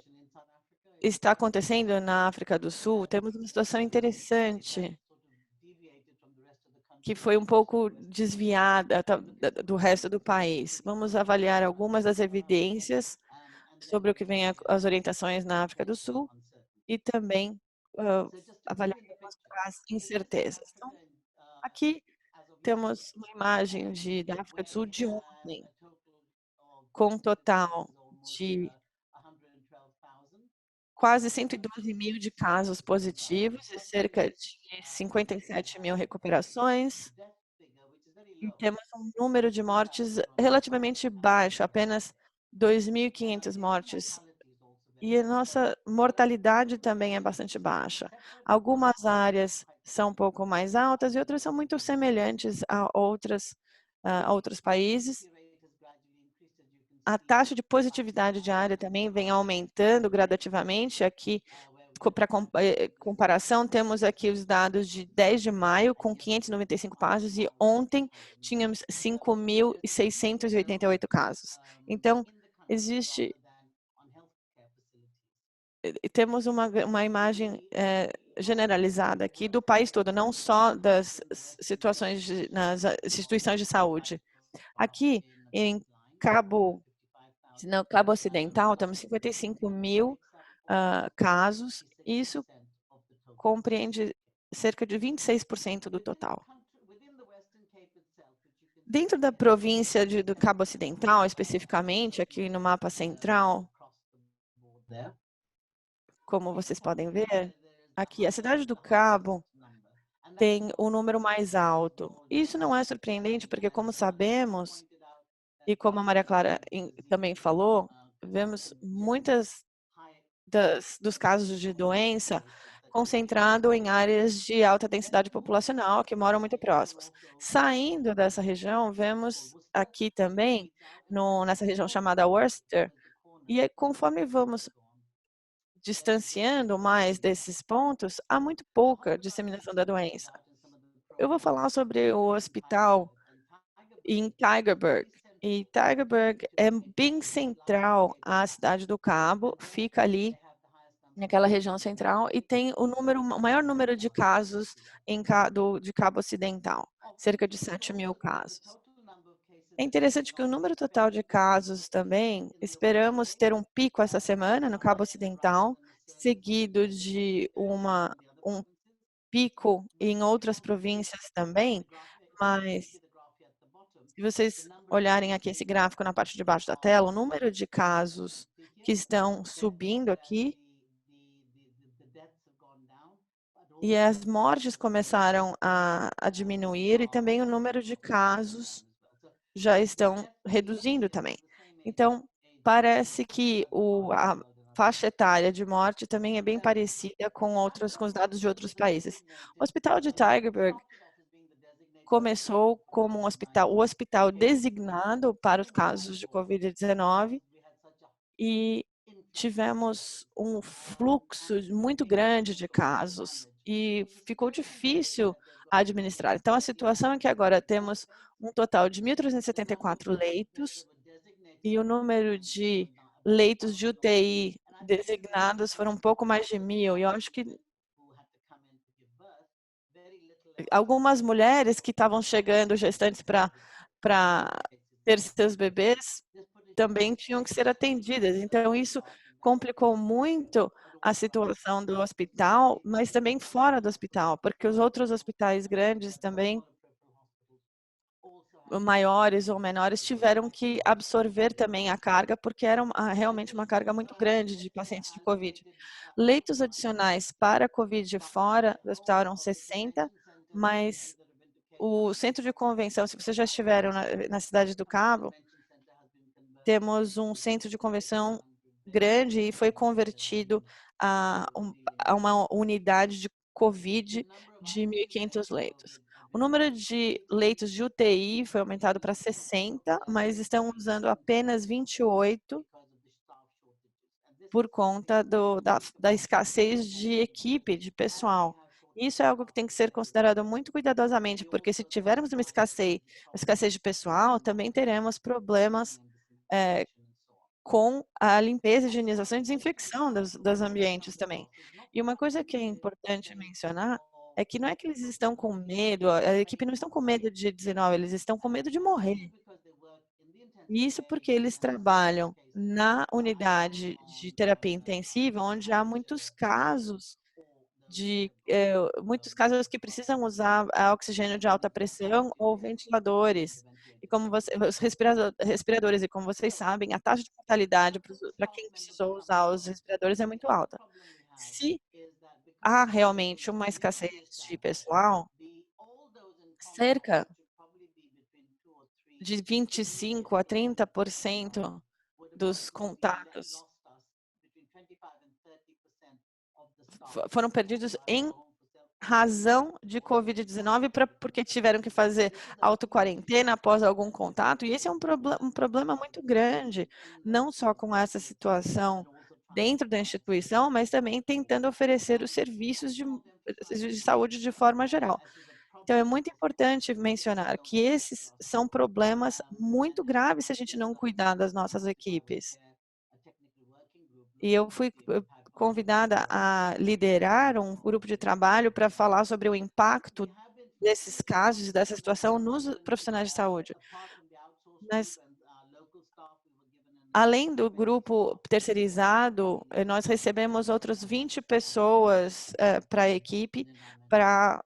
está acontecendo na África do Sul, temos uma situação interessante que foi um pouco desviada do resto do país. Vamos avaliar algumas das evidências sobre o que vem as orientações na África do Sul e também avaliar as incertezas. Então, aqui temos uma imagem da África do Sul de ontem, com um total de quase 112 mil de casos positivos e cerca de 57 mil recuperações. E temos um número de mortes relativamente baixo, apenas 2.500 mortes. E a nossa mortalidade também é bastante baixa. Algumas áreas são um pouco mais altas e outras são muito semelhantes a outros países. A taxa de positividade diária também vem aumentando gradativamente. Aqui, para comparação, temos aqui os dados de 10 de maio, com 595 casos, e ontem tínhamos 5.688 casos. Então, temos uma imagem generalizada aqui do país todo, não só das situações nas instituições de saúde. Aqui, em Cabo Ocidental, temos 55 mil casos, e isso compreende cerca de 26% do total. Dentro da província do Cabo Ocidental, especificamente, aqui no mapa central, como vocês podem ver, aqui a cidade do Cabo tem o número mais alto. Isso não é surpreendente, porque como sabemos, e como a Maria Clara também falou, vemos muitas dos casos de doença concentrado em áreas de alta densidade populacional que moram muito próximos. Saindo dessa região, vemos aqui também, nessa região chamada Worcester, e conforme vamos distanciando mais desses pontos, há muito pouca disseminação da doença. Eu vou falar sobre o hospital em Tygerberg. E Tygerberg é bem central à cidade do Cabo, fica ali naquela região central e tem o maior número de casos de Cabo Ocidental, cerca de 7 mil casos. É interessante que o número total de casos também, esperamos ter um pico essa semana no Cabo Ocidental, seguido de um pico em outras províncias também, mas se vocês olharem aqui esse gráfico na parte de baixo da tela, o número de casos que estão subindo aqui E as mortes começaram a diminuir e também o número de casos já estão reduzindo também. Então, parece que a faixa etária de morte também é bem parecida com os dados de outros países. O hospital de Tigerberg começou como o hospital designado para os casos de Covid-19 e tivemos um fluxo muito grande de casos e ficou difícil administrar. Então, a situação é que agora temos um total de 1.374 leitos e o número de leitos de UTI designados foram um pouco mais de 1.000. E eu acho que algumas mulheres que estavam chegando gestantes para ter seus bebês também tinham que ser atendidas. Então, isso complicou muito a situação do hospital, mas também fora do hospital, porque os outros hospitais grandes também, maiores ou menores, tiveram que absorver também a carga, porque era realmente uma carga muito grande de pacientes de Covid. Leitos adicionais para Covid fora do hospital eram 60, mas o centro de convenção, se vocês já estiveram na cidade do Cabo, temos um centro de convenção grande e foi convertido a uma unidade de Covid de 1.500 leitos. O número de leitos de UTI foi aumentado para 60, mas estão usando apenas 28 por conta da escassez de equipe, de pessoal. Isso é algo que tem que ser considerado muito cuidadosamente, porque se tivermos uma escassez de pessoal, também teremos problemas com a limpeza, higienização e desinfecção dos ambientes também. E uma coisa que é importante mencionar é que não é que eles estão com medo, a equipe não estão com medo de 19, eles estão com medo de morrer. Isso porque eles trabalham na unidade de terapia intensiva, onde há muitos casos que precisam usar oxigênio de alta pressão ou ventiladores. E como os respiradores, e como vocês sabem, a taxa de mortalidade para quem precisou usar os respiradores é muito alta. Se há realmente uma escassez de pessoal, cerca de 25 a 30% dos contatos foram perdidos em razão de Covid-19 porque tiveram que fazer autoquarentena após algum contato, e esse é um problema muito grande, não só com essa situação dentro da instituição, mas também tentando oferecer os serviços de saúde de forma geral. Então, é muito importante mencionar que esses são problemas muito graves se a gente não cuidar das nossas equipes. E eu fui convidada a liderar um grupo de trabalho para falar sobre o impacto desses casos e dessa situação nos profissionais de saúde. Mas, além do grupo terceirizado, nós recebemos outras 20 pessoas para a equipe para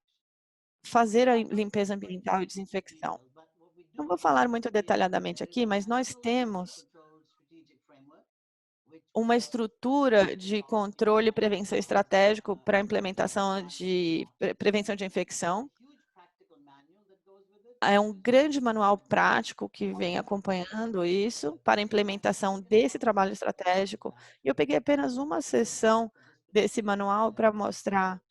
fazer a limpeza ambiental e desinfecção. Não vou falar muito detalhadamente aqui, mas nós temos uma estrutura de controle e prevenção estratégico para a implementação de prevenção de infecção. É um grande manual prático que vem acompanhando isso para a implementação desse trabalho estratégico. E eu peguei apenas uma seção desse manual para mostrar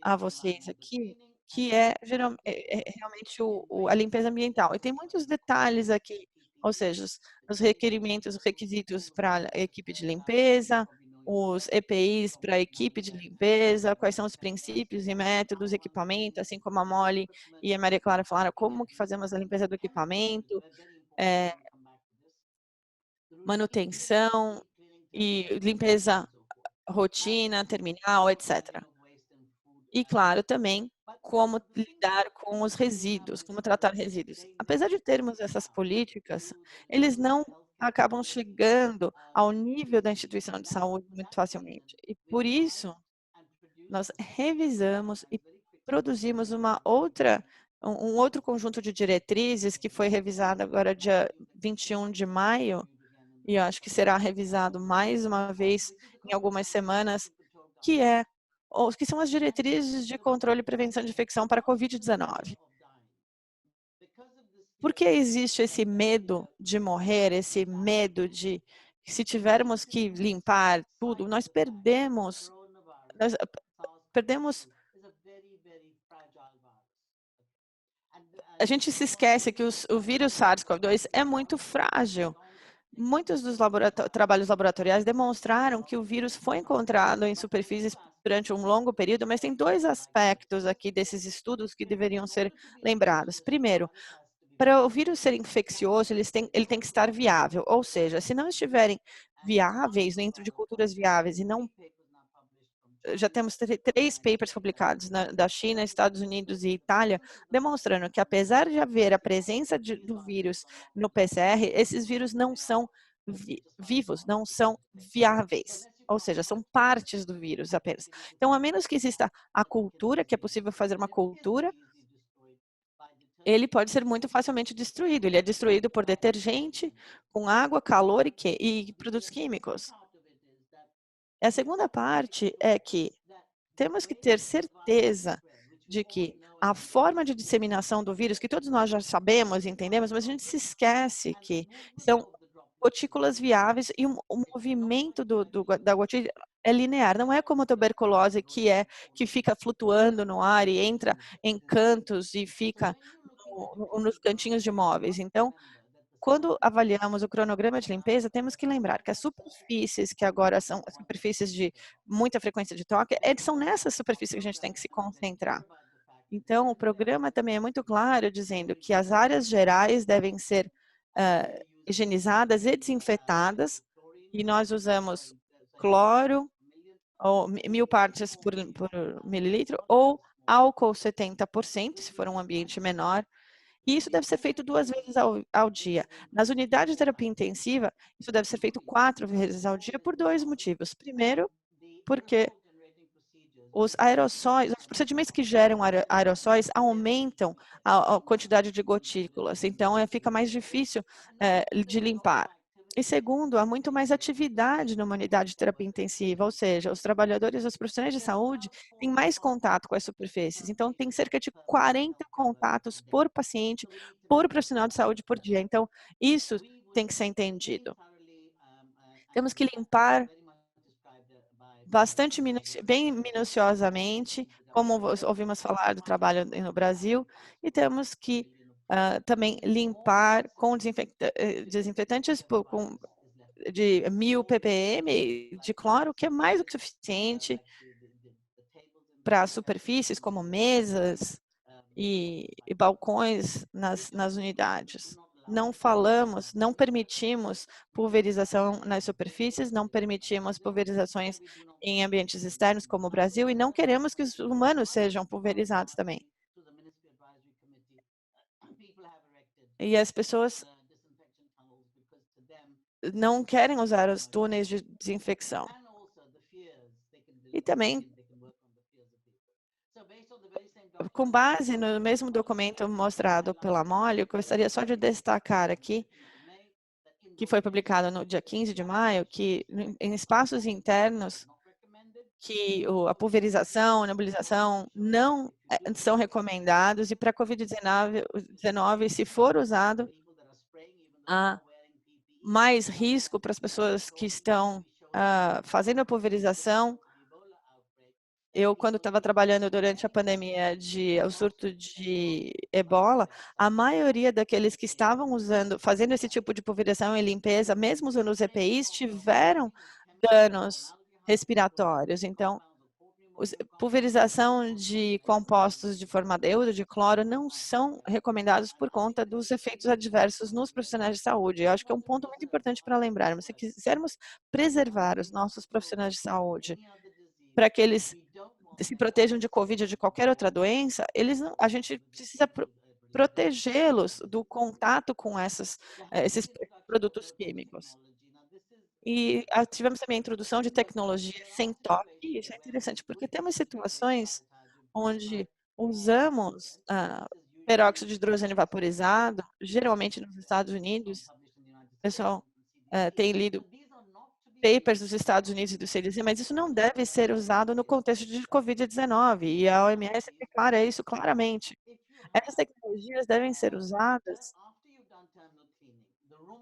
a vocês aqui, que é realmente a limpeza ambiental. E tem muitos detalhes aqui, ou seja, os requerimentos, os requisitos para a equipe de limpeza, os EPIs para a equipe de limpeza, quais são os princípios e métodos, equipamento, assim como a Molly e a Maria Clara falaram, como que fazemos a limpeza do equipamento, manutenção e limpeza rotina, terminal, etc. E, claro, também como lidar com os resíduos, como tratar resíduos. Apesar de termos essas políticas, eles não acabam chegando ao nível da instituição de saúde muito facilmente. E, por isso, nós revisamos e produzimos um outro conjunto de diretrizes que foi revisado agora dia 21 de maio, e eu acho que será revisado mais uma vez em algumas semanas, que é ou que são as diretrizes de controle e prevenção de infecção para a Covid-19. Por que existe esse medo de morrer, esse medo de que se tivermos que limpar tudo, nós perdemos a gente se esquece que o vírus SARS-CoV-2 é muito frágil. Muitos dos trabalhos laboratoriais demonstraram que o vírus foi encontrado em superfícies durante um longo período, mas tem dois aspectos aqui desses estudos que deveriam ser lembrados. Primeiro, para o vírus ser infeccioso, ele tem que estar viável, ou seja, se não estiverem viáveis, dentro de culturas viáveis, e não já temos 3 papers publicados da China, Estados Unidos e Itália, demonstrando que apesar de haver a presença do vírus no PCR, esses vírus não são vivos, não são viáveis, ou seja, são partes do vírus apenas. Então, a menos que exista a cultura, que é possível fazer uma cultura, ele pode ser muito facilmente destruído. Ele é destruído por detergente, com água, calor e produtos químicos. A segunda parte é que temos que ter certeza de que a forma de disseminação do vírus, que todos nós já sabemos e entendemos, mas a gente se esquece que são gotículas viáveis e o movimento da gotícula é linear, não é como a tuberculose que fica flutuando no ar e entra em cantos e fica nos cantinhos de móveis. Então, quando avaliamos o cronograma de limpeza, temos que lembrar que as superfícies que agora são as superfícies de muita frequência de toque, são nessas superfícies que a gente tem que se concentrar. Então, o programa também é muito claro, dizendo que as áreas gerais devem ser higienizadas e desinfetadas, e nós usamos cloro, ou 1.000 partes por mililitro, ou álcool 70%, se for um ambiente menor, e isso deve ser feito 2 vezes ao dia. Nas unidades de terapia intensiva, isso deve ser feito 4 vezes ao dia por 2 motivos. Primeiro, porque os aerossóis, os procedimentos que geram aerossóis aumentam a quantidade de gotículas, então fica mais difícil de limpar. E segundo, há muito mais atividade numa unidade de terapia intensiva, ou seja, os trabalhadores, os profissionais de saúde têm mais contato com as superfícies. Então, tem cerca de 40 contatos por paciente, por profissional de saúde por dia. Então, isso tem que ser entendido. Temos que limpar bastante bem minuciosamente, como ouvimos falar do trabalho no Brasil, e temos que também limpar com desinfetantes de 1.000 ppm de cloro, que é mais do que suficiente para superfícies como mesas e balcões nas unidades. Não permitimos pulverização nas superfícies, não permitimos pulverizações em ambientes externos como o Brasil e não queremos que os humanos sejam pulverizados também. E as pessoas não querem usar os túneis de desinfecção. E também, com base no mesmo documento mostrado pela Molly, eu gostaria só de destacar aqui, que foi publicado no dia 15 de maio, que em espaços internos, que a pulverização, a nebulização não são recomendados, e para a Covid-19, se for usado, há mais risco para as pessoas que estão fazendo a pulverização. Eu, quando estava trabalhando durante a pandemia o surto de ebola, a maioria daqueles que estavam fazendo esse tipo de pulverização e limpeza, mesmo usando os EPIs, tiveram danos respiratórios. Então, pulverização de compostos de formaldeído, de cloro, não são recomendados por conta dos efeitos adversos nos profissionais de saúde. Eu acho que é um ponto muito importante para lembrarmos. Se quisermos preservar os nossos profissionais de saúde para que eles se protejam de Covid ou de qualquer outra doença, a gente precisa protegê-los do contato com esses produtos químicos. E tivemos também a introdução de tecnologia sem toque, e isso é interessante, porque temos situações onde usamos peróxido de hidrogênio vaporizado, geralmente nos Estados Unidos, o pessoal tem lido papers dos Estados Unidos e do CDC, mas isso não deve ser usado no contexto de Covid-19, e a OMS declara isso claramente. Essas tecnologias devem ser usadas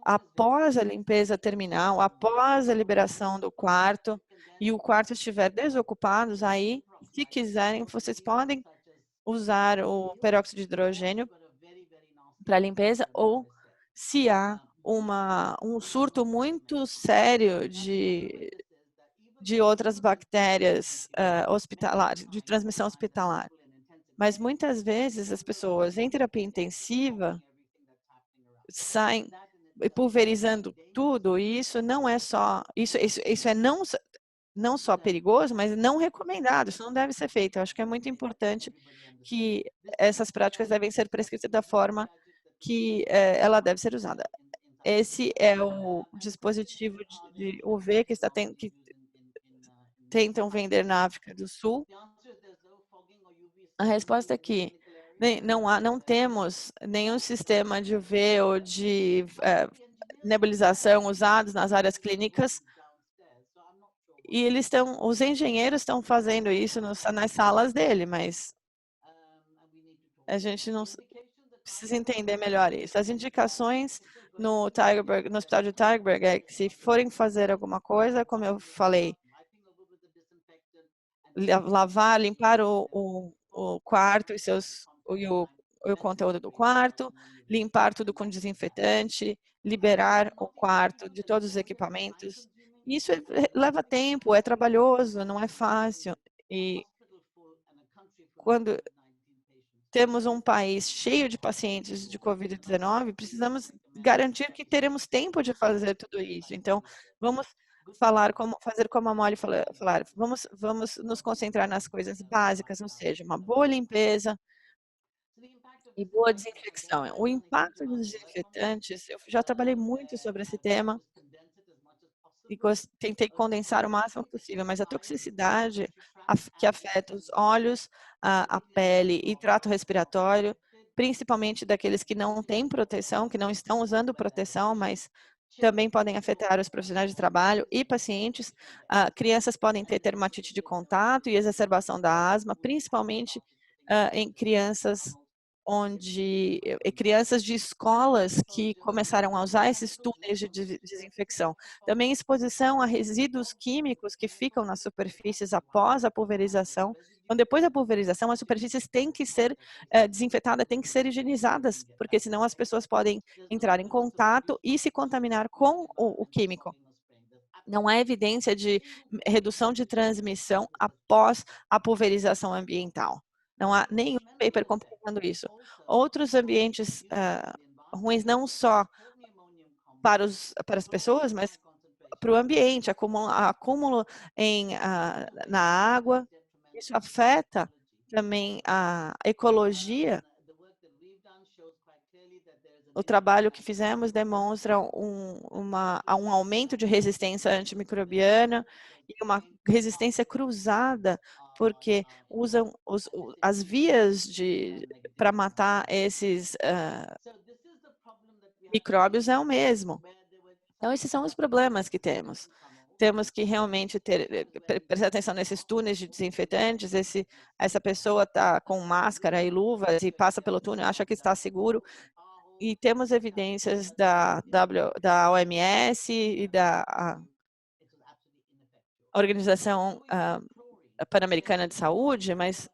após a limpeza terminal, após a liberação do quarto, e o quarto estiver desocupado, aí, se quiserem, vocês podem usar o peróxido de hidrogênio para limpeza, ou se há um surto muito sério de outras bactérias hospitalares, de transmissão hospitalar. Mas muitas vezes as pessoas em terapia intensiva saem pulverizando tudo, e isso não é só, isso é não só perigoso, mas não recomendado, isso não deve ser feito. Eu acho que é muito importante que essas práticas devem ser prescritas da forma que ela deve ser usada. Esse é o dispositivo de UV que tentam vender na África do Sul. A resposta é que não temos nenhum sistema de UV ou de nebulização usados nas áreas clínicas, e os engenheiros estão fazendo isso nas salas dele, mas a gente não precisa entender melhor isso. As indicações no Hospital de Tigerberg é que, se forem fazer alguma coisa, como eu falei, lavar, limpar o quarto o conteúdo do quarto, limpar tudo com desinfetante, liberar o quarto de todos os equipamentos. Isso leva tempo, é trabalhoso, não é fácil. E quando temos um país cheio de pacientes de Covid-19, precisamos garantir que teremos tempo de fazer tudo isso. Então, vamos fazer como a Molly falar, vamos nos concentrar nas coisas básicas, ou seja, uma boa limpeza e boa desinfecção. O impacto dos desinfetantes, eu já trabalhei muito sobre esse tema e tentei condensar o máximo possível, mas a toxicidade que afeta os olhos, a pele e trato respiratório, principalmente daqueles que não têm proteção, que não estão usando proteção, mas também podem afetar os profissionais de trabalho e pacientes. Crianças podem ter dermatite de contato e exacerbação da asma, principalmente em crianças crianças de escolas que começaram a usar esses túneis de desinfecção. Também exposição a resíduos químicos que ficam nas superfícies após a pulverização. Então, depois da pulverização, as superfícies têm que ser desinfetadas, têm que ser higienizadas, porque senão as pessoas podem entrar em contato e se contaminar com o químico. Não há evidência de redução de transmissão após a pulverização ambiental. Não há nenhum paper comprovando isso. Outros ambientes ruins, não só para as pessoas, mas para o ambiente, acúmulo na água, isso afeta também a ecologia. O trabalho que fizemos demonstra um aumento de resistência antimicrobiana e uma resistência cruzada, porque usam as vias para matar esses micróbios é o mesmo. Então, esses são os problemas que temos. Temos que realmente prestar atenção nesses túneis de desinfetantes. Essa pessoa está com máscara e luvas e passa pelo túnel, acha que está seguro. E temos evidências da OMS e da Organização Pan-Americana de Saúde, mas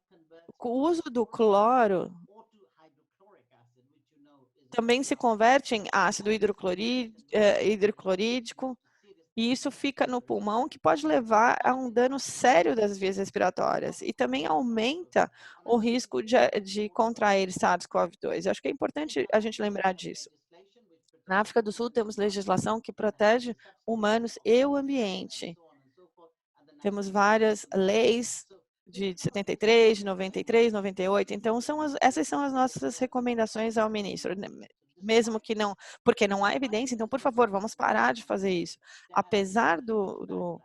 o uso do cloro também se converte em ácido hidroclorídrico, e isso fica no pulmão, que pode levar a um dano sério das vias respiratórias e também aumenta o risco de contrair SARS-CoV-2. Eu acho que é importante a gente lembrar disso. Na África do Sul, temos legislação que protege humanos e o ambiente. Temos várias leis de 73, de 93, 98. Então, essas são as nossas recomendações ao ministro. Mesmo que não, porque não há evidência, então, por favor, vamos parar de fazer isso. Apesar do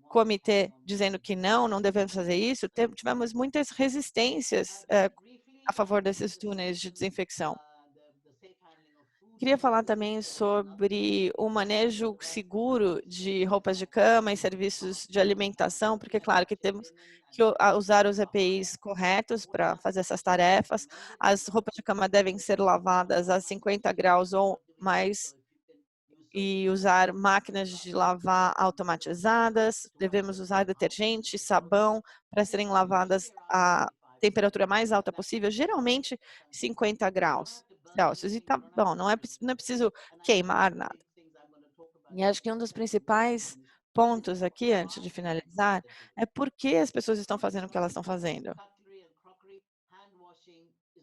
comitê dizendo que não devemos fazer isso, tivemos muitas resistências a favor desses túneis de desinfecção. Queria falar também sobre o manejo seguro de roupas de cama e serviços de alimentação, porque, claro, que temos que usar os EPIs corretos para fazer essas tarefas. As roupas de cama devem ser lavadas a 50 graus ou mais e usar máquinas de lavar automatizadas. Devemos usar detergente, sabão para serem lavadas a temperatura mais alta possível, geralmente 50 graus Celsius. E tá bom, não é preciso queimar nada. E acho que um dos principais pontos aqui, antes de finalizar, é por que as pessoas estão fazendo o que elas estão fazendo.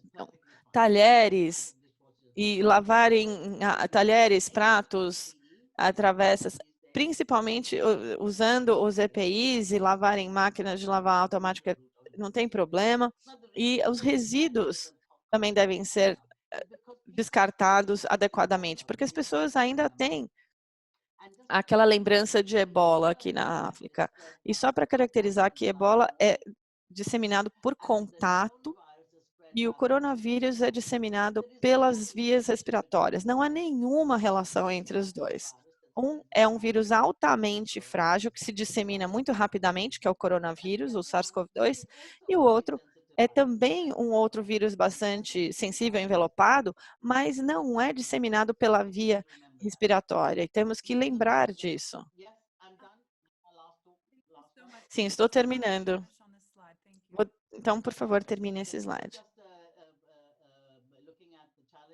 Então, talheres e lavarem talheres, pratos, travessas, principalmente usando os EPIs e lavarem máquinas de lavar automática, não tem problema. E os resíduos também devem ser descartados adequadamente, porque as pessoas ainda têm aquela lembrança de ebola aqui na África. E só para caracterizar que ebola é disseminado por contato e o coronavírus é disseminado pelas vias respiratórias. Não há nenhuma relação entre os dois. Um é um vírus altamente frágil, que se dissemina muito rapidamente, que é o coronavírus, o SARS-CoV-2, e o outro é também um outro vírus bastante sensível, envelopado, mas não é disseminado pela via respiratória. E temos que lembrar disso. Sim, estou terminando. Então, por favor, termine esse slide.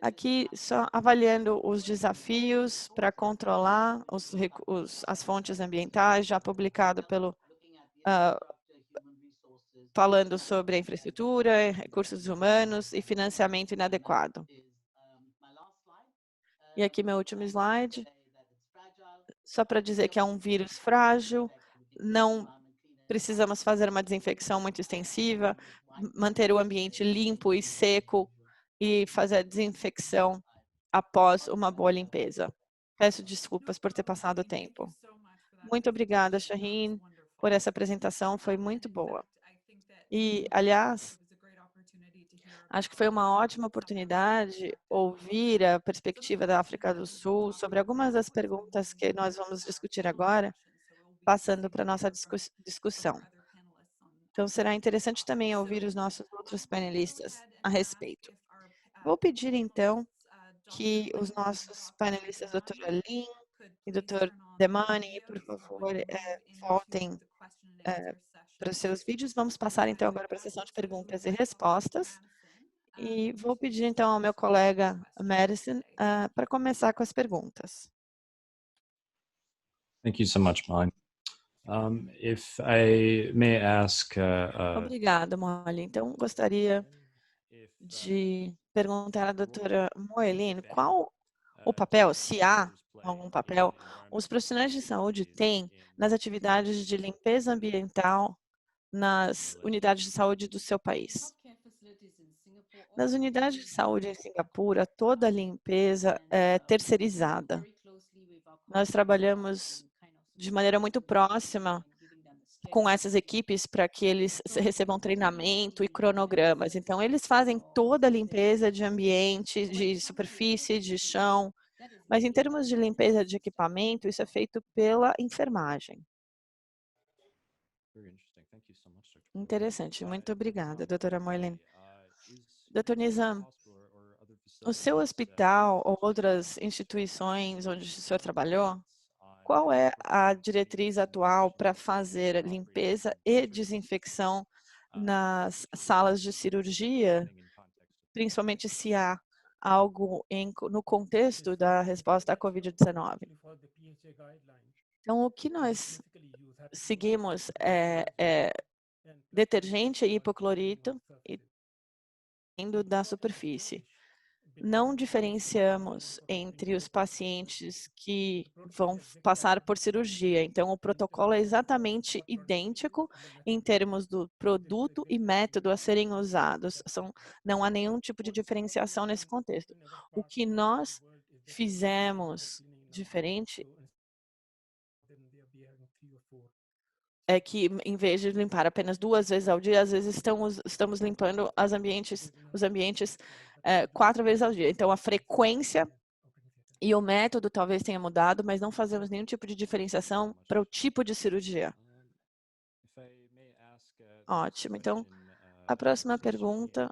Aqui, só avaliando os desafios para controlar as fontes ambientais, já publicado pelo, falando sobre a infraestrutura, recursos humanos e financiamento inadequado. E aqui meu último slide, só para dizer que é um vírus frágil, não precisamos fazer uma desinfecção muito extensiva, manter o ambiente limpo e seco e fazer a desinfecção após uma boa limpeza. Peço desculpas por ter passado o tempo. Muito obrigada, Shaheen, por essa apresentação, foi muito boa. E, aliás, acho que foi uma ótima oportunidade ouvir a perspectiva da África do Sul sobre algumas das perguntas que nós vamos discutir agora, passando para a nossa discussão. Então, será interessante também ouvir os nossos outros panelistas a respeito. Vou pedir, então, que os nossos panelistas, doutora Lin e doutor Demani, por favor, voltem para os seus vídeos. Vamos passar, então, agora para a sessão de perguntas e respostas. E vou pedir, então, ao meu colega Madison para começar com as perguntas. Thank you so much, Molly. If I may ask, Obrigada, Molly. Então, gostaria de perguntar à doutora Moeline qual o papel, se há algum papel, os profissionais de saúde têm nas atividades de limpeza ambiental nas unidades de saúde do seu país. Nas unidades de saúde em Singapura, toda a limpeza é terceirizada. Nós trabalhamos de maneira muito próxima com essas equipes para que eles recebam treinamento e cronogramas. Então, eles fazem toda a limpeza de ambiente, de superfície, de chão, mas em termos de limpeza de equipamento, isso é feito pela enfermagem. Interessante, muito obrigada, doutora Moilene. Doutor Nizam, o seu hospital ou outras instituições onde o senhor trabalhou, qual é a diretriz atual para fazer limpeza e desinfecção nas salas de cirurgia, principalmente se há algo no contexto da resposta à Covid-19? Então, o que nós seguimos é detergente e hipoclorito indo da superfície. Não diferenciamos entre os pacientes que vão passar por cirurgia. Então, o protocolo é exatamente idêntico em termos do produto e método a serem usados. Não há nenhum tipo de diferenciação nesse contexto. O que nós fizemos diferente é que, em vez de limpar apenas 2 vezes ao dia, às vezes estamos limpando os ambientes 4 vezes ao dia. Então, a frequência E o método talvez tenha mudado, mas não fazemos nenhum tipo de diferenciação para o tipo de cirurgia. Ótimo. Então, a próxima pergunta,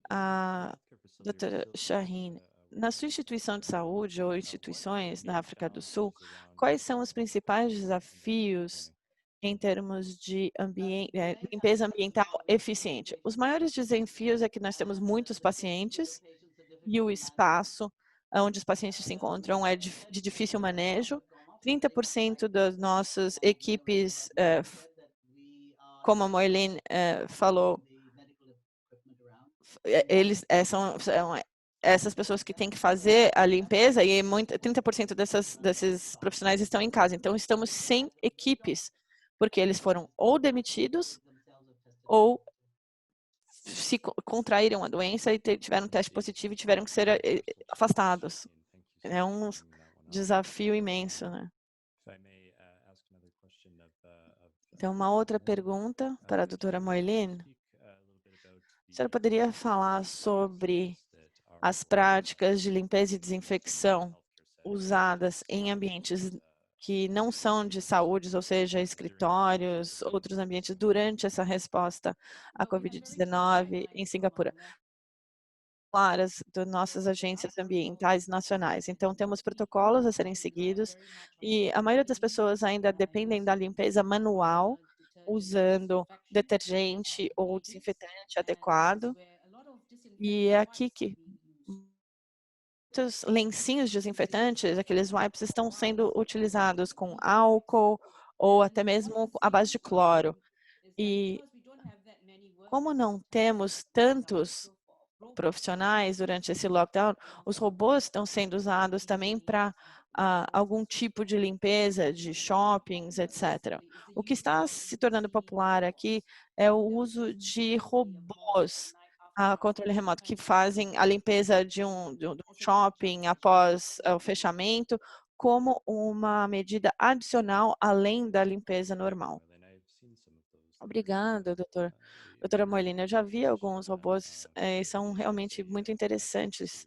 a doutora Shaheen. Na sua instituição de saúde ou instituições na África do Sul, quais são os principais desafios em termos de limpeza ambiental eficiente? Os maiores desafios é que nós temos muitos pacientes e o espaço onde os pacientes se encontram é de difícil manejo. 30% das nossas equipes, como a Moilene falou, eles são essas pessoas que têm que fazer a limpeza e 30% desses profissionais estão em casa. Então, estamos sem equipes, porque eles foram ou demitidos ou se contraíram a doença e tiveram um teste positivo e tiveram que ser afastados. É um desafio imenso, né? Então, uma outra pergunta para a doutora Moilene. A senhora poderia falar sobre as práticas de limpeza e desinfecção usadas em ambientes que não são de saúde, ou seja, escritórios, outros ambientes, durante essa resposta à Covid-19 em Singapura? Claras das nossas agências ambientais nacionais. Então, temos protocolos a serem seguidos e a maioria das pessoas ainda dependem da limpeza manual, usando detergente ou desinfetante adequado. E é aqui que muitos lencinhos desinfetantes, aqueles wipes, estão sendo utilizados com álcool ou até mesmo à base de cloro. E como não temos tantos profissionais durante esse lockdown, os robôs estão sendo usados também para algum tipo de limpeza de shoppings, etc. O que está se tornando popular aqui é o uso de robôs a controle remoto que fazem a limpeza de um shopping após o fechamento, como uma medida adicional além da limpeza normal. Obrigada, doutora Moilina. Eu já vi alguns robôs e são realmente muito interessantes.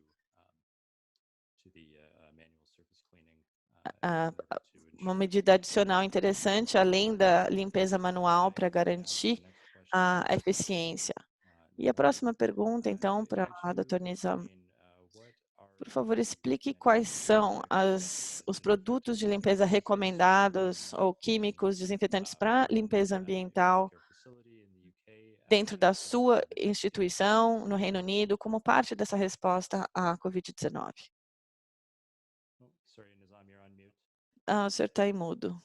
Uma medida adicional interessante, além da limpeza manual, para garantir a eficiência. E a próxima pergunta, então, para a doutora Nizam. Por favor, explique quais são os produtos de limpeza recomendados ou químicos desinfetantes para limpeza ambiental dentro da sua instituição no Reino Unido como parte dessa resposta à Covid-19. O senhor está em mudo.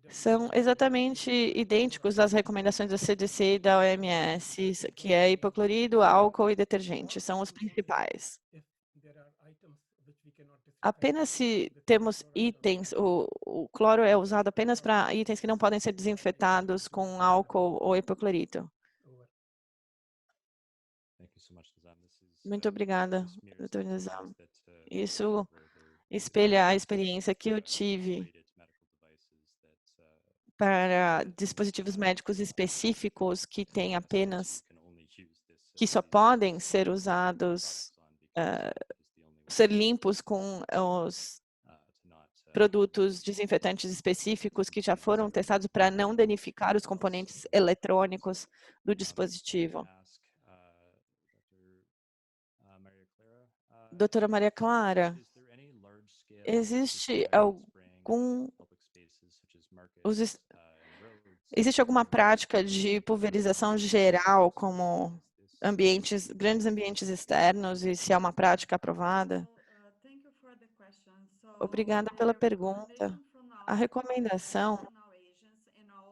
São exatamente idênticos às recomendações da CDC e da OMS, que é hipoclorido, álcool e detergente, são os principais. Apenas se temos itens, o cloro é usado apenas para itens que não podem ser desinfetados com álcool ou hipoclorito. Muito obrigada, Dr. Nizam. Isso espelha a experiência que eu tive para dispositivos médicos específicos que têm apenas, que só podem ser usados, ser limpos com os produtos desinfetantes específicos que já foram testados para não danificar os componentes eletrônicos do dispositivo. Doutora Maria Clara, existe alguma prática de pulverização geral, como grandes ambientes externos, e se é uma prática aprovada? Obrigada pela pergunta. A recomendação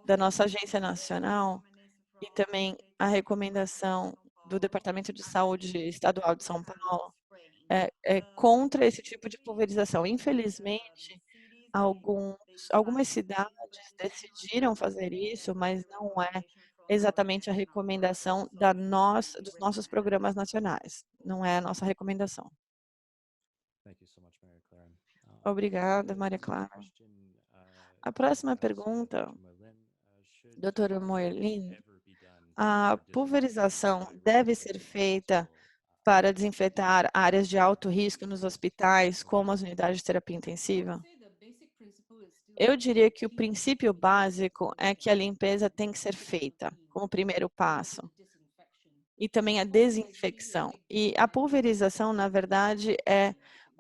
da nossa agência nacional e também a recomendação do Departamento de Saúde Estadual de São Paulo é contra esse tipo de pulverização. Infelizmente, algumas cidades decidiram fazer isso, mas não é exatamente a recomendação dos nossos programas nacionais. Não é a nossa recomendação. Obrigada, Maria Clara. A próxima pergunta, doutora Moerlin, a pulverização deve ser feita para desinfetar áreas de alto risco nos hospitais, como as unidades de terapia intensiva? Eu diria que o princípio básico é que a limpeza tem que ser feita como primeiro passo. E também a desinfecção. E a pulverização, na verdade, é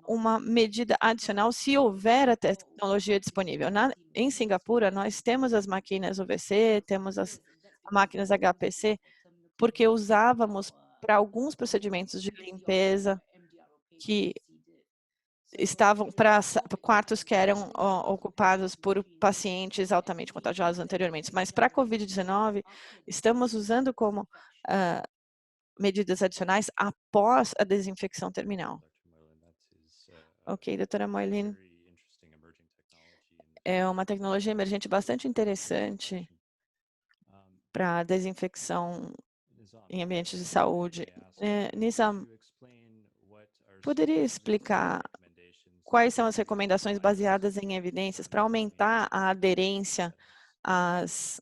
uma medida adicional se houver a tecnologia disponível. Em Singapura, nós temos as máquinas UVC, temos as máquinas HPC, porque usávamos para alguns procedimentos de limpeza que estavam para quartos que eram ocupados por pacientes altamente contagiosos anteriormente. Mas para a COVID-19, estamos usando como medidas adicionais após a desinfecção terminal. Ok, doutora Moylin, é uma tecnologia emergente bastante interessante para desinfecção em ambientes de saúde. Nizam, poderia explicar quais são as recomendações baseadas em evidências para aumentar a aderência às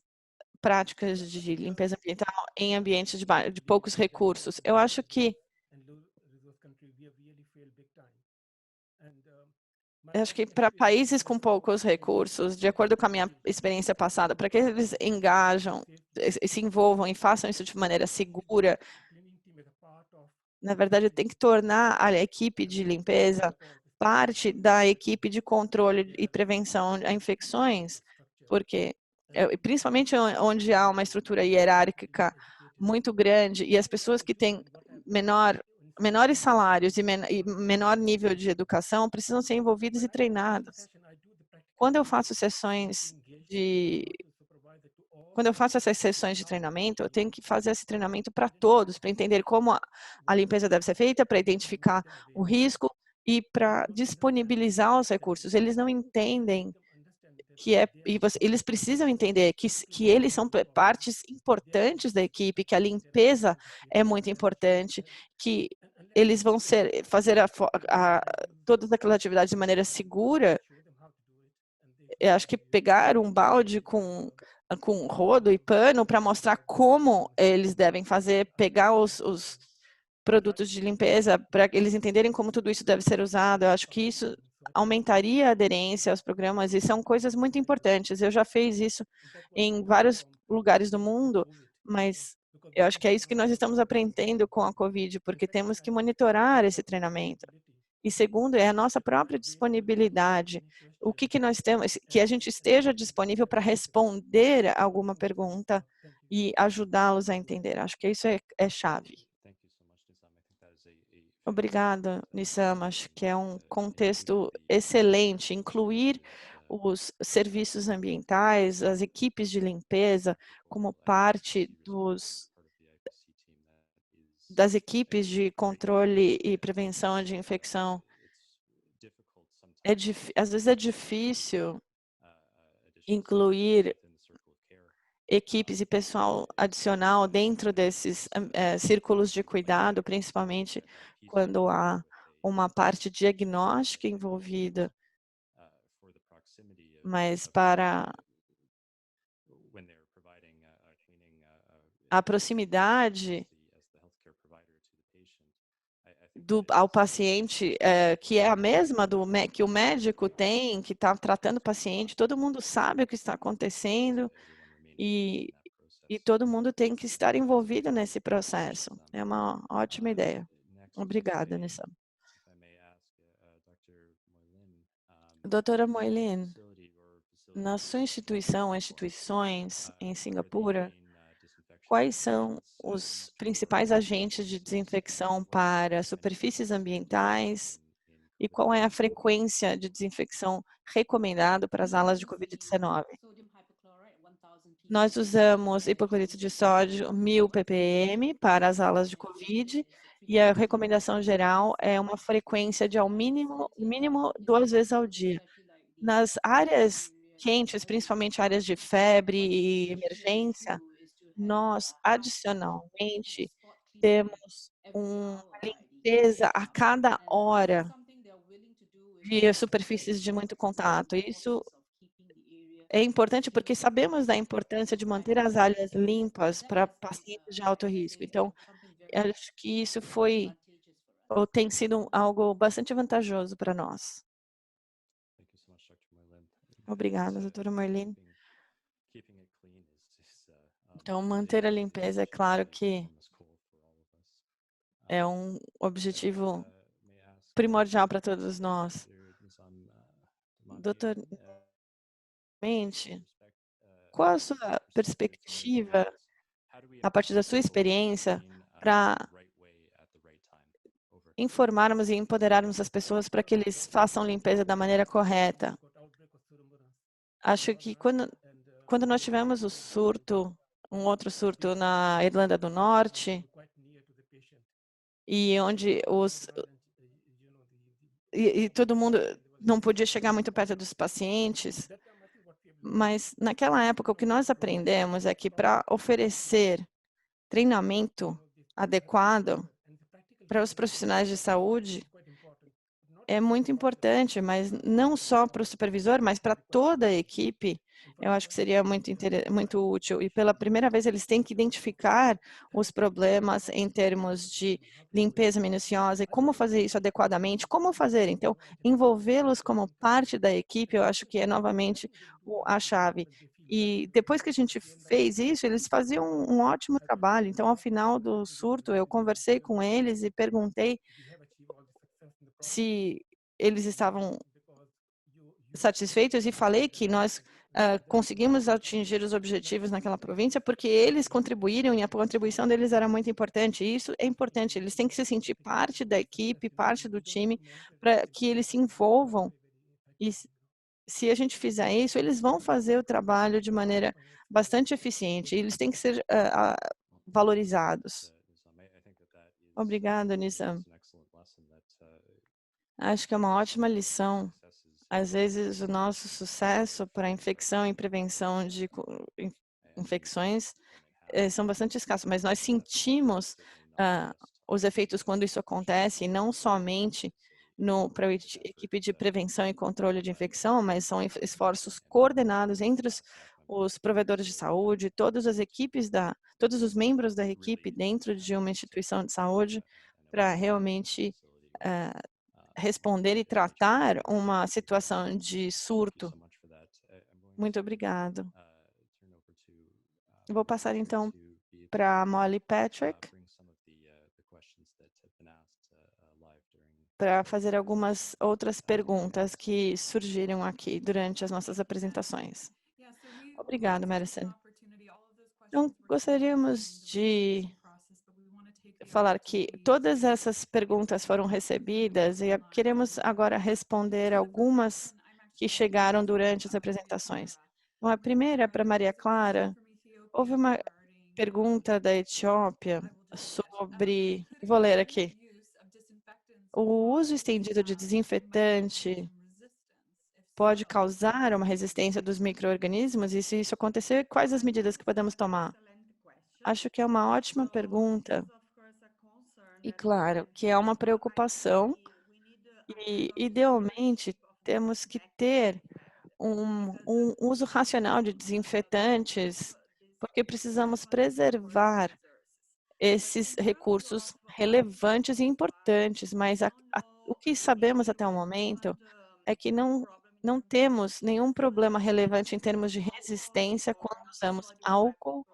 práticas de limpeza ambiental em ambientes de poucos recursos? Eu acho que para países com poucos recursos, de acordo com a minha experiência passada, para que eles engajam, se envolvam e façam isso de maneira segura, na verdade, tem que tornar a equipe de limpeza parte da equipe de controle e prevenção a infecções, porque, principalmente onde há uma estrutura hierárquica muito grande e as pessoas que têm menores salários e menor nível de educação precisam ser envolvidas e treinadas. Quando eu faço essas sessões de treinamento, eu tenho que fazer esse treinamento para todos, para entender como a limpeza deve ser feita, para identificar o risco e para disponibilizar os recursos. Eles não entendem eles precisam entender que eles são partes importantes da equipe, que a limpeza é muito importante, que eles vão fazer todas aquelas atividades de maneira segura. Eu acho que pegar um balde com rodo e pano para mostrar como eles devem fazer, pegar os produtos de limpeza para eles entenderem como tudo isso deve ser usado. Eu acho que isso aumentaria a aderência aos programas e são coisas muito importantes. Eu já fiz isso em vários lugares do mundo, mas eu acho que é isso que nós estamos aprendendo com a COVID, porque temos que monitorar esse treinamento. E segundo, é a nossa própria disponibilidade. O que nós temos, que a gente esteja disponível para responder a alguma pergunta e ajudá-los a entender. Acho que isso é chave. Obrigada, Nissam. Acho que é um contexto excelente. Incluir os serviços ambientais, as equipes de limpeza, como parte das equipes de controle e prevenção de infecção. Às vezes é difícil incluir equipes e pessoal adicional dentro desses círculos de cuidado, principalmente quando há uma parte diagnóstica envolvida, mas para a proximidade ao paciente, que é a mesma que o médico tem, que está tratando o paciente, todo mundo sabe o que está acontecendo e todo mundo tem que estar envolvido nesse processo. É uma ótima ideia. Obrigada, Nissam. Doutora Moylin, na sua instituições em Singapura, quais são os principais agentes de desinfecção para superfícies ambientais e qual é a frequência de desinfecção recomendada para as alas de COVID-19? Nós usamos hipoclorito de sódio 1000 ppm para as alas de COVID e a recomendação geral é uma frequência de ao mínimo 2 vezes ao dia. Nas áreas quentes, principalmente áreas de febre e emergência, nós adicionalmente temos uma limpeza a cada hora de superfícies de muito contato. Isso é importante porque sabemos da importância de manter as áreas limpas para pacientes de alto risco. Então, acho que isso foi ou tem sido algo bastante vantajoso para nós. Thank you so much, Dr. Merlin. Obrigada, doutora Marlene. Keeping it clean is Então, manter a limpeza, é claro que é um objetivo primordial para todos nós. Doutor, qual a sua perspectiva, a partir da sua experiência, para informarmos e empoderarmos as pessoas para que eles façam limpeza da maneira correta? Acho que quando nós tivemos o surto, um outro surto na Irlanda do Norte, e onde e todo mundo não podia chegar muito perto dos pacientes, mas naquela época o que nós aprendemos é que para oferecer treinamento adequado para os profissionais de saúde é muito importante, mas não só para o supervisor, mas para toda a equipe. Eu acho que seria muito útil. E pela primeira vez eles têm que identificar os problemas em termos de limpeza minuciosa e como fazer isso adequadamente, como fazer. Então, envolvê-los como parte da equipe, eu acho que é novamente a chave. E depois que a gente fez isso, eles faziam um ótimo trabalho. Então, ao final do surto, eu conversei com eles e perguntei se eles estavam satisfeitos e falei que nós conseguimos atingir os objetivos naquela província porque eles contribuíram e a contribuição deles era muito importante. E isso é importante, eles têm que se sentir parte da equipe, parte do time, para que eles se envolvam. E se a gente fizer isso, eles vão fazer o trabalho de maneira bastante eficiente. Eles têm que ser valorizados. Obrigada, Nizam. Acho que é uma ótima lição. Às vezes, o nosso sucesso para infecção e prevenção de infecções são bastante escassos, mas nós sentimos os efeitos quando isso acontece, e não somente para a equipe de prevenção e controle de infecção, mas são esforços coordenados entre os provedores de saúde, todas as equipes todos os membros da equipe dentro de uma instituição de saúde para realmente responder e tratar uma situação de surto. Muito obrigado. Vou passar então para Molly Patrick para fazer algumas outras perguntas que surgiram aqui durante as nossas apresentações. Obrigado, Madison. Então, gostaríamos de falar que todas essas perguntas foram recebidas e queremos agora responder algumas que chegaram durante as apresentações. Então, a primeira é para Maria Clara. Houve uma pergunta da Etiópia sobre, vou ler aqui, o uso estendido de desinfetante pode causar uma resistência dos micro-organismos? E se isso acontecer, quais as medidas que podemos tomar? Acho que é uma ótima pergunta. E claro, que é uma preocupação e, idealmente, temos que ter um uso racional de desinfetantes, porque precisamos preservar esses recursos relevantes e importantes, mas o que sabemos até o momento é que não temos nenhum problema relevante em termos de resistência quando usamos álcool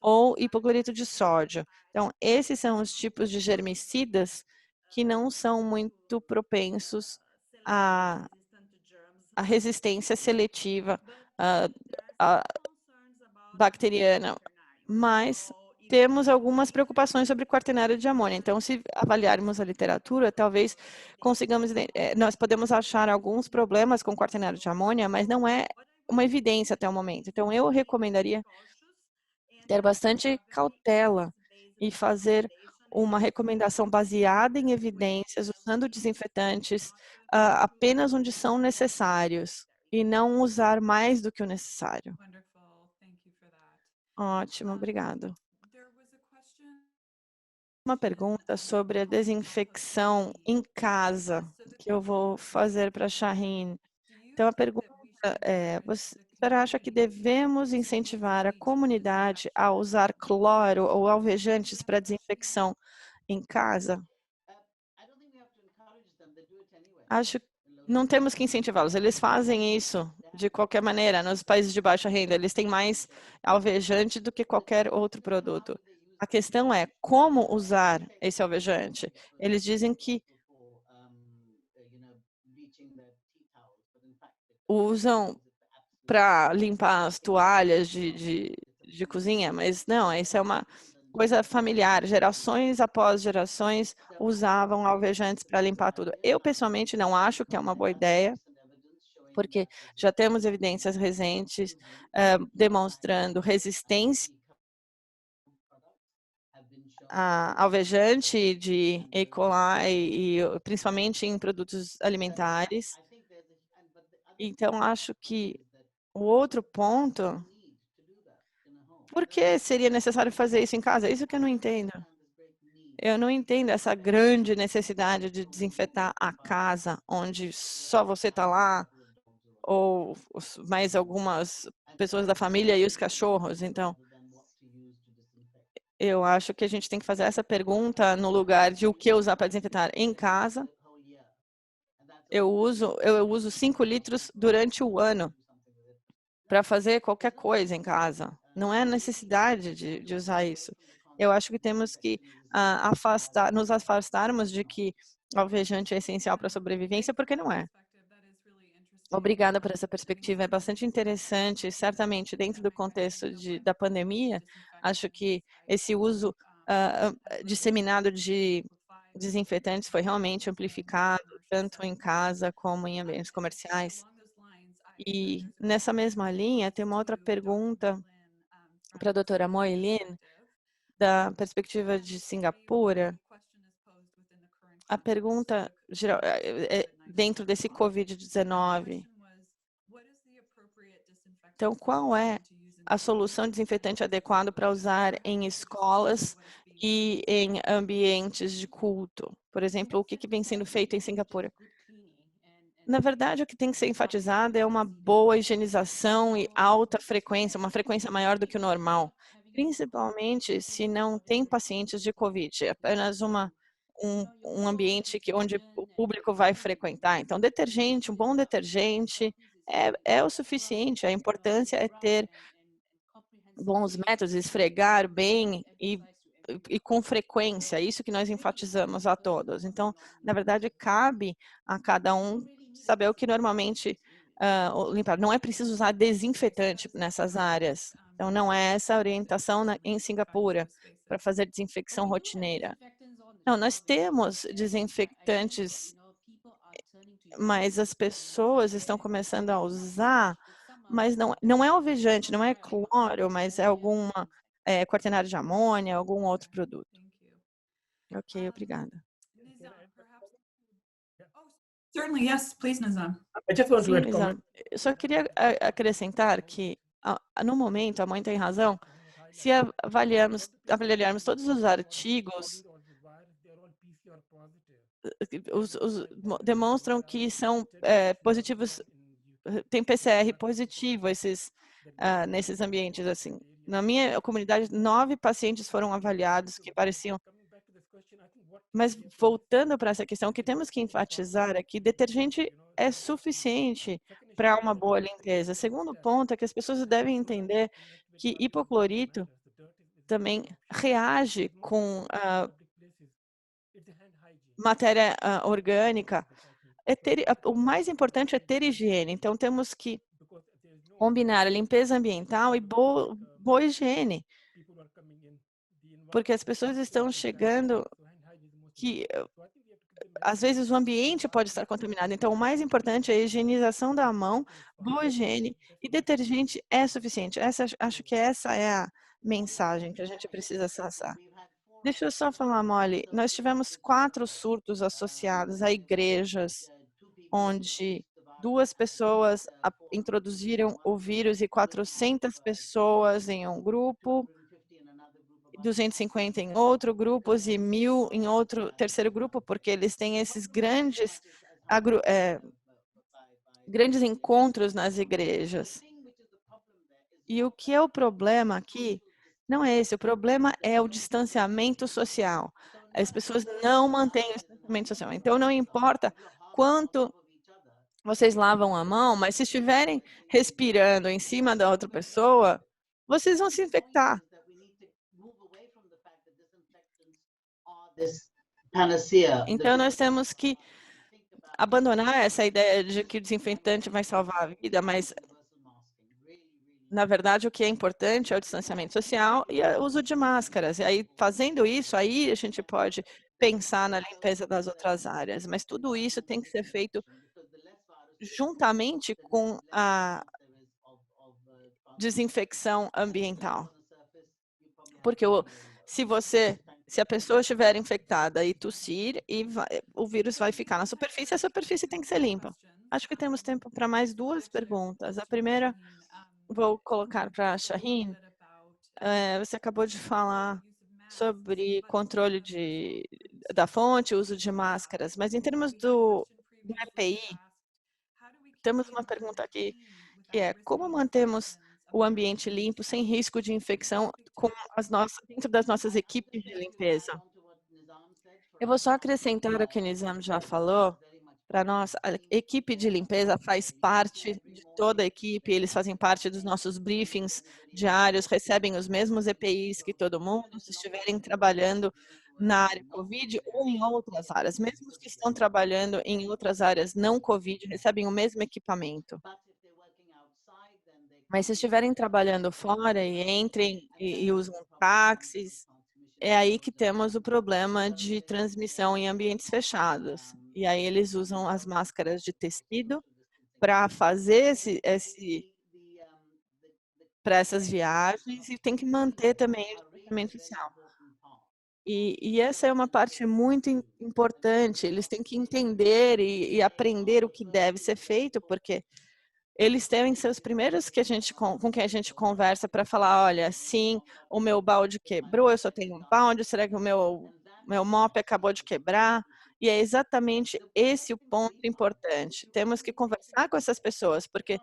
ou hipoclorito de sódio. Então, esses são os tipos de germicidas que não são muito propensos à resistência seletiva bacteriana, mas temos algumas preocupações sobre quaternário de amônia. Então, se avaliarmos a literatura, talvez consigamos, nós podemos achar alguns problemas com quaternário de amônia, mas não é uma evidência até o momento. Então, eu recomendaria ter bastante cautela e fazer uma recomendação baseada em evidências, usando desinfetantes apenas onde são necessários e não usar mais do que o necessário. Ótimo, obrigado. Uma pergunta sobre a desinfecção em casa, que eu vou fazer para a Shaheen. Então, a pergunta é, você acha que devemos incentivar a comunidade a usar cloro ou alvejantes para desinfecção em casa? Acho que não temos que incentivá-los. Eles fazem isso de qualquer maneira. Nos países de baixa renda, eles têm mais alvejante do que qualquer outro produto. A questão é como usar esse alvejante. Eles dizem que usam para limpar as toalhas de cozinha, mas não, isso é uma coisa familiar. Gerações após gerações usavam alvejantes para limpar tudo. Eu, pessoalmente, não acho que é uma boa ideia, porque já temos evidências recentes demonstrando resistência a alvejante de E. coli, e principalmente em produtos alimentares. Então, acho que o outro ponto, por que seria necessário fazer isso em casa? Isso que eu não entendo. Eu não entendo essa grande necessidade de desinfetar a casa, onde só você está lá, ou mais algumas pessoas da família e os cachorros. Então, eu acho que a gente tem que fazer essa pergunta no lugar de o que usar para desinfetar em casa. Eu uso 5 litros durante o ano para fazer qualquer coisa em casa. Não é necessidade de usar isso. Eu acho que temos que nos afastarmos de que alvejante é essencial para a sobrevivência, porque não é. Obrigada por essa perspectiva, é bastante interessante. Certamente, dentro do contexto da pandemia, acho que esse uso disseminado de desinfetantes foi realmente amplificado, tanto em casa como em ambientes comerciais. E nessa mesma linha, tem uma outra pergunta para a doutora Moilin, da perspectiva de Singapura. A pergunta geral, dentro desse Covid-19. Então, qual é a solução desinfetante adequada para usar em escolas e em ambientes de culto? Por exemplo, o que vem sendo feito em Singapura? Na verdade, o que tem que ser enfatizado é uma boa higienização e alta frequência, uma frequência maior do que o normal, principalmente se não tem pacientes de Covid, é apenas um ambiente onde o público vai frequentar. Então, detergente, um bom detergente é o suficiente. A importância é ter bons métodos, esfregar bem e com frequência, isso que nós enfatizamos a todos. Então, na verdade, cabe a cada um saber o que normalmente limpar. Não é preciso usar desinfetante nessas áreas. Então, não é essa a orientação em Singapura para fazer desinfecção rotineira. Não, nós temos desinfectantes, mas as pessoas estão começando a usar, mas não é alvejante, não é cloro, mas é alguma quaternário de amônia, algum outro produto. Ok, obrigada. Certainly, yes, please, Nizam. Sim, Nizam. Eu só queria acrescentar que, no momento, a mãe tem razão, se avaliarmos todos os artigos, demonstram que são positivos, tem PCR positivo nesses ambientes assim. Na minha comunidade, 9 pacientes foram avaliados que pareciam. Mas voltando para essa questão, o que temos que enfatizar é que detergente é suficiente para uma boa limpeza. Segundo ponto é que as pessoas devem entender que hipoclorito também reage com matéria orgânica. O mais importante é ter higiene. Então, temos que combinar a limpeza ambiental e boa higiene. Porque as pessoas estão chegando que, às vezes, o ambiente pode estar contaminado. Então, o mais importante é a higienização da mão, boa higiene, e detergente é suficiente. Acho que essa é a mensagem que a gente precisa acessar. Deixa eu só falar, Molly. Nós tivemos 4 surtos associados a igrejas, onde 2 pessoas introduziram o vírus e 400 pessoas em um grupo, 250 em outro grupo e 1.000 em outro terceiro grupo, porque eles têm esses grandes encontros nas igrejas. E o que é o problema aqui? Não é esse, o problema é o distanciamento social. As pessoas não mantêm o distanciamento social. Então, não importa quanto vocês lavam a mão, mas se estiverem respirando em cima da outra pessoa, vocês vão se infectar. Então, nós temos que abandonar essa ideia de que o desinfetante vai salvar a vida, mas, na verdade, o que é importante é o distanciamento social e o uso de máscaras. E aí, fazendo isso, aí a gente pode pensar na limpeza das outras áreas, mas tudo isso tem que ser feito juntamente com a desinfecção ambiental. Porque se a pessoa estiver infectada e tossir, o vírus vai ficar na superfície, a superfície tem que ser limpa. Acho que temos tempo para mais 2 perguntas. A primeira, vou colocar para a Shaheen. Você acabou de falar sobre controle da fonte, uso de máscaras, mas em termos do EPI, temos uma pergunta aqui, que é como mantemos o ambiente limpo sem risco de infecção dentro das nossas equipes de limpeza? Eu vou só acrescentar o que o Nizam já falou. Para nós, a equipe de limpeza faz parte de toda a equipe, eles fazem parte dos nossos briefings diários, recebem os mesmos EPIs que todo mundo, se estiverem trabalhando na área COVID ou em outras áreas. Mesmo os que estão trabalhando em outras áreas não COVID, recebem o mesmo equipamento. Mas se estiverem trabalhando fora e entrem e usam táxis, é aí que temos o problema de transmissão em ambientes fechados. E aí eles usam as máscaras de tecido para fazer para essas viagens e tem que manter também o distanciamento social. E essa é uma parte muito importante. Eles têm que entender e aprender o que deve ser feito, porque eles devem ser os primeiros com quem a gente conversa para falar, olha, sim, o meu balde quebrou, eu só tenho um balde, será que o meu mop acabou de quebrar? E é exatamente esse o ponto importante. Temos que conversar com essas pessoas, porque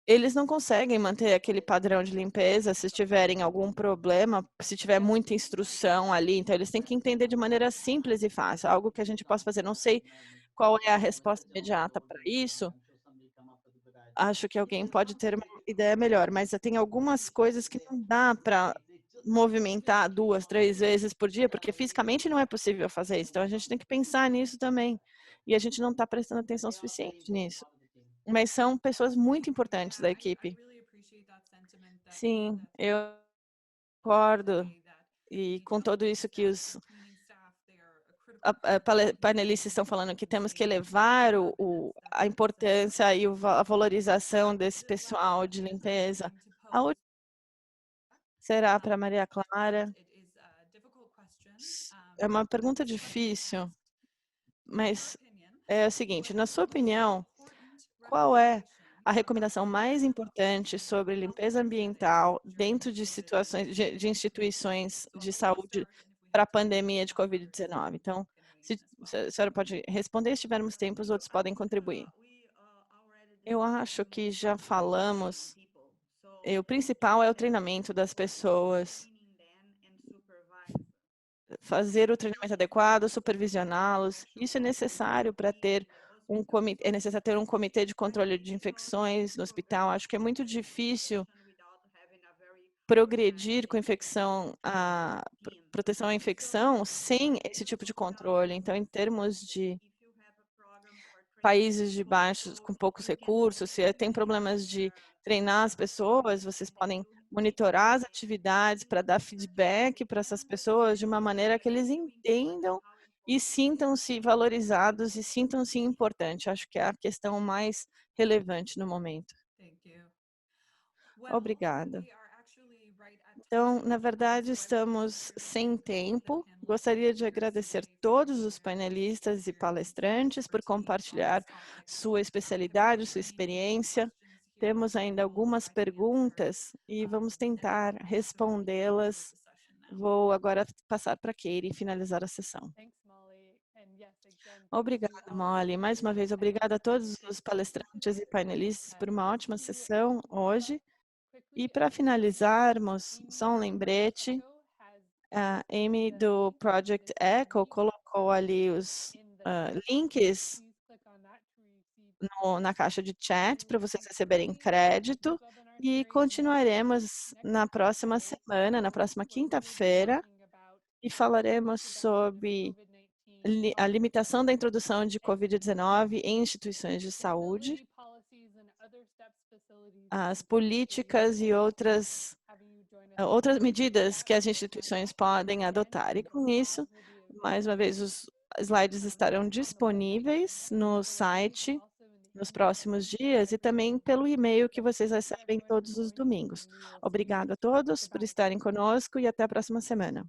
eles não conseguem manter aquele padrão de limpeza se tiverem algum problema, se tiver muita instrução ali. Então, eles têm que entender de maneira simples e fácil, algo que a gente possa fazer. Não sei qual é a resposta imediata para isso. Acho que alguém pode ter uma ideia melhor, mas tem algumas coisas que não dá para movimentar 2, 3 vezes por dia, porque fisicamente não é possível fazer isso. Então, a gente tem que pensar nisso também. E a gente não está prestando atenção suficiente nisso. Mas são pessoas muito importantes da equipe. Sim, eu concordo. E com tudo isso que os panelistas estão falando, que temos que elevar a importância e a valorização desse pessoal de limpeza. A última será para Maria Clara. É uma pergunta difícil, mas é o seguinte, na sua opinião, qual é a recomendação mais importante sobre limpeza ambiental dentro de situações de instituições de saúde para a pandemia de Covid-19? Então, se a senhora pode responder, se tivermos tempo, os outros podem contribuir. Eu acho que já falamos, o principal é o treinamento das pessoas, fazer o treinamento adequado, supervisioná-los. Isso é necessário para ter é necessário ter um comitê de controle de infecções no hospital. Acho que é muito difícil progredir com infecção, a proteção à infecção sem esse tipo de controle. Então, em termos de países de baixos, com poucos recursos, se tem problemas de treinar as pessoas, vocês podem monitorar as atividades para dar feedback para essas pessoas de uma maneira que eles entendam e sintam-se valorizados e sintam-se importantes. Acho que é a questão mais relevante no momento. Obrigada. Então, na verdade, estamos sem tempo. Gostaria de agradecer todos os panelistas e palestrantes por compartilhar sua especialidade, sua experiência. Temos ainda algumas perguntas e vamos tentar respondê-las. Vou agora passar para a Katie e finalizar a sessão. Obrigada, Molly. Mais uma vez, obrigada a todos os palestrantes e panelistas por uma ótima sessão hoje. E para finalizarmos, só um lembrete, a Amy do Project Echo colocou colocou ali os links na caixa de chat para vocês receberem crédito e continuaremos na próxima semana, na próxima quinta-feira, e falaremos sobre a limitação da introdução de Covid-19 em instituições de saúde, as políticas e outras medidas que as instituições podem adotar. E com isso, mais uma vez, os slides estarão disponíveis no site nos próximos dias e também pelo e-mail que vocês recebem todos os domingos. Obrigado a todos por estarem conosco e até a próxima semana.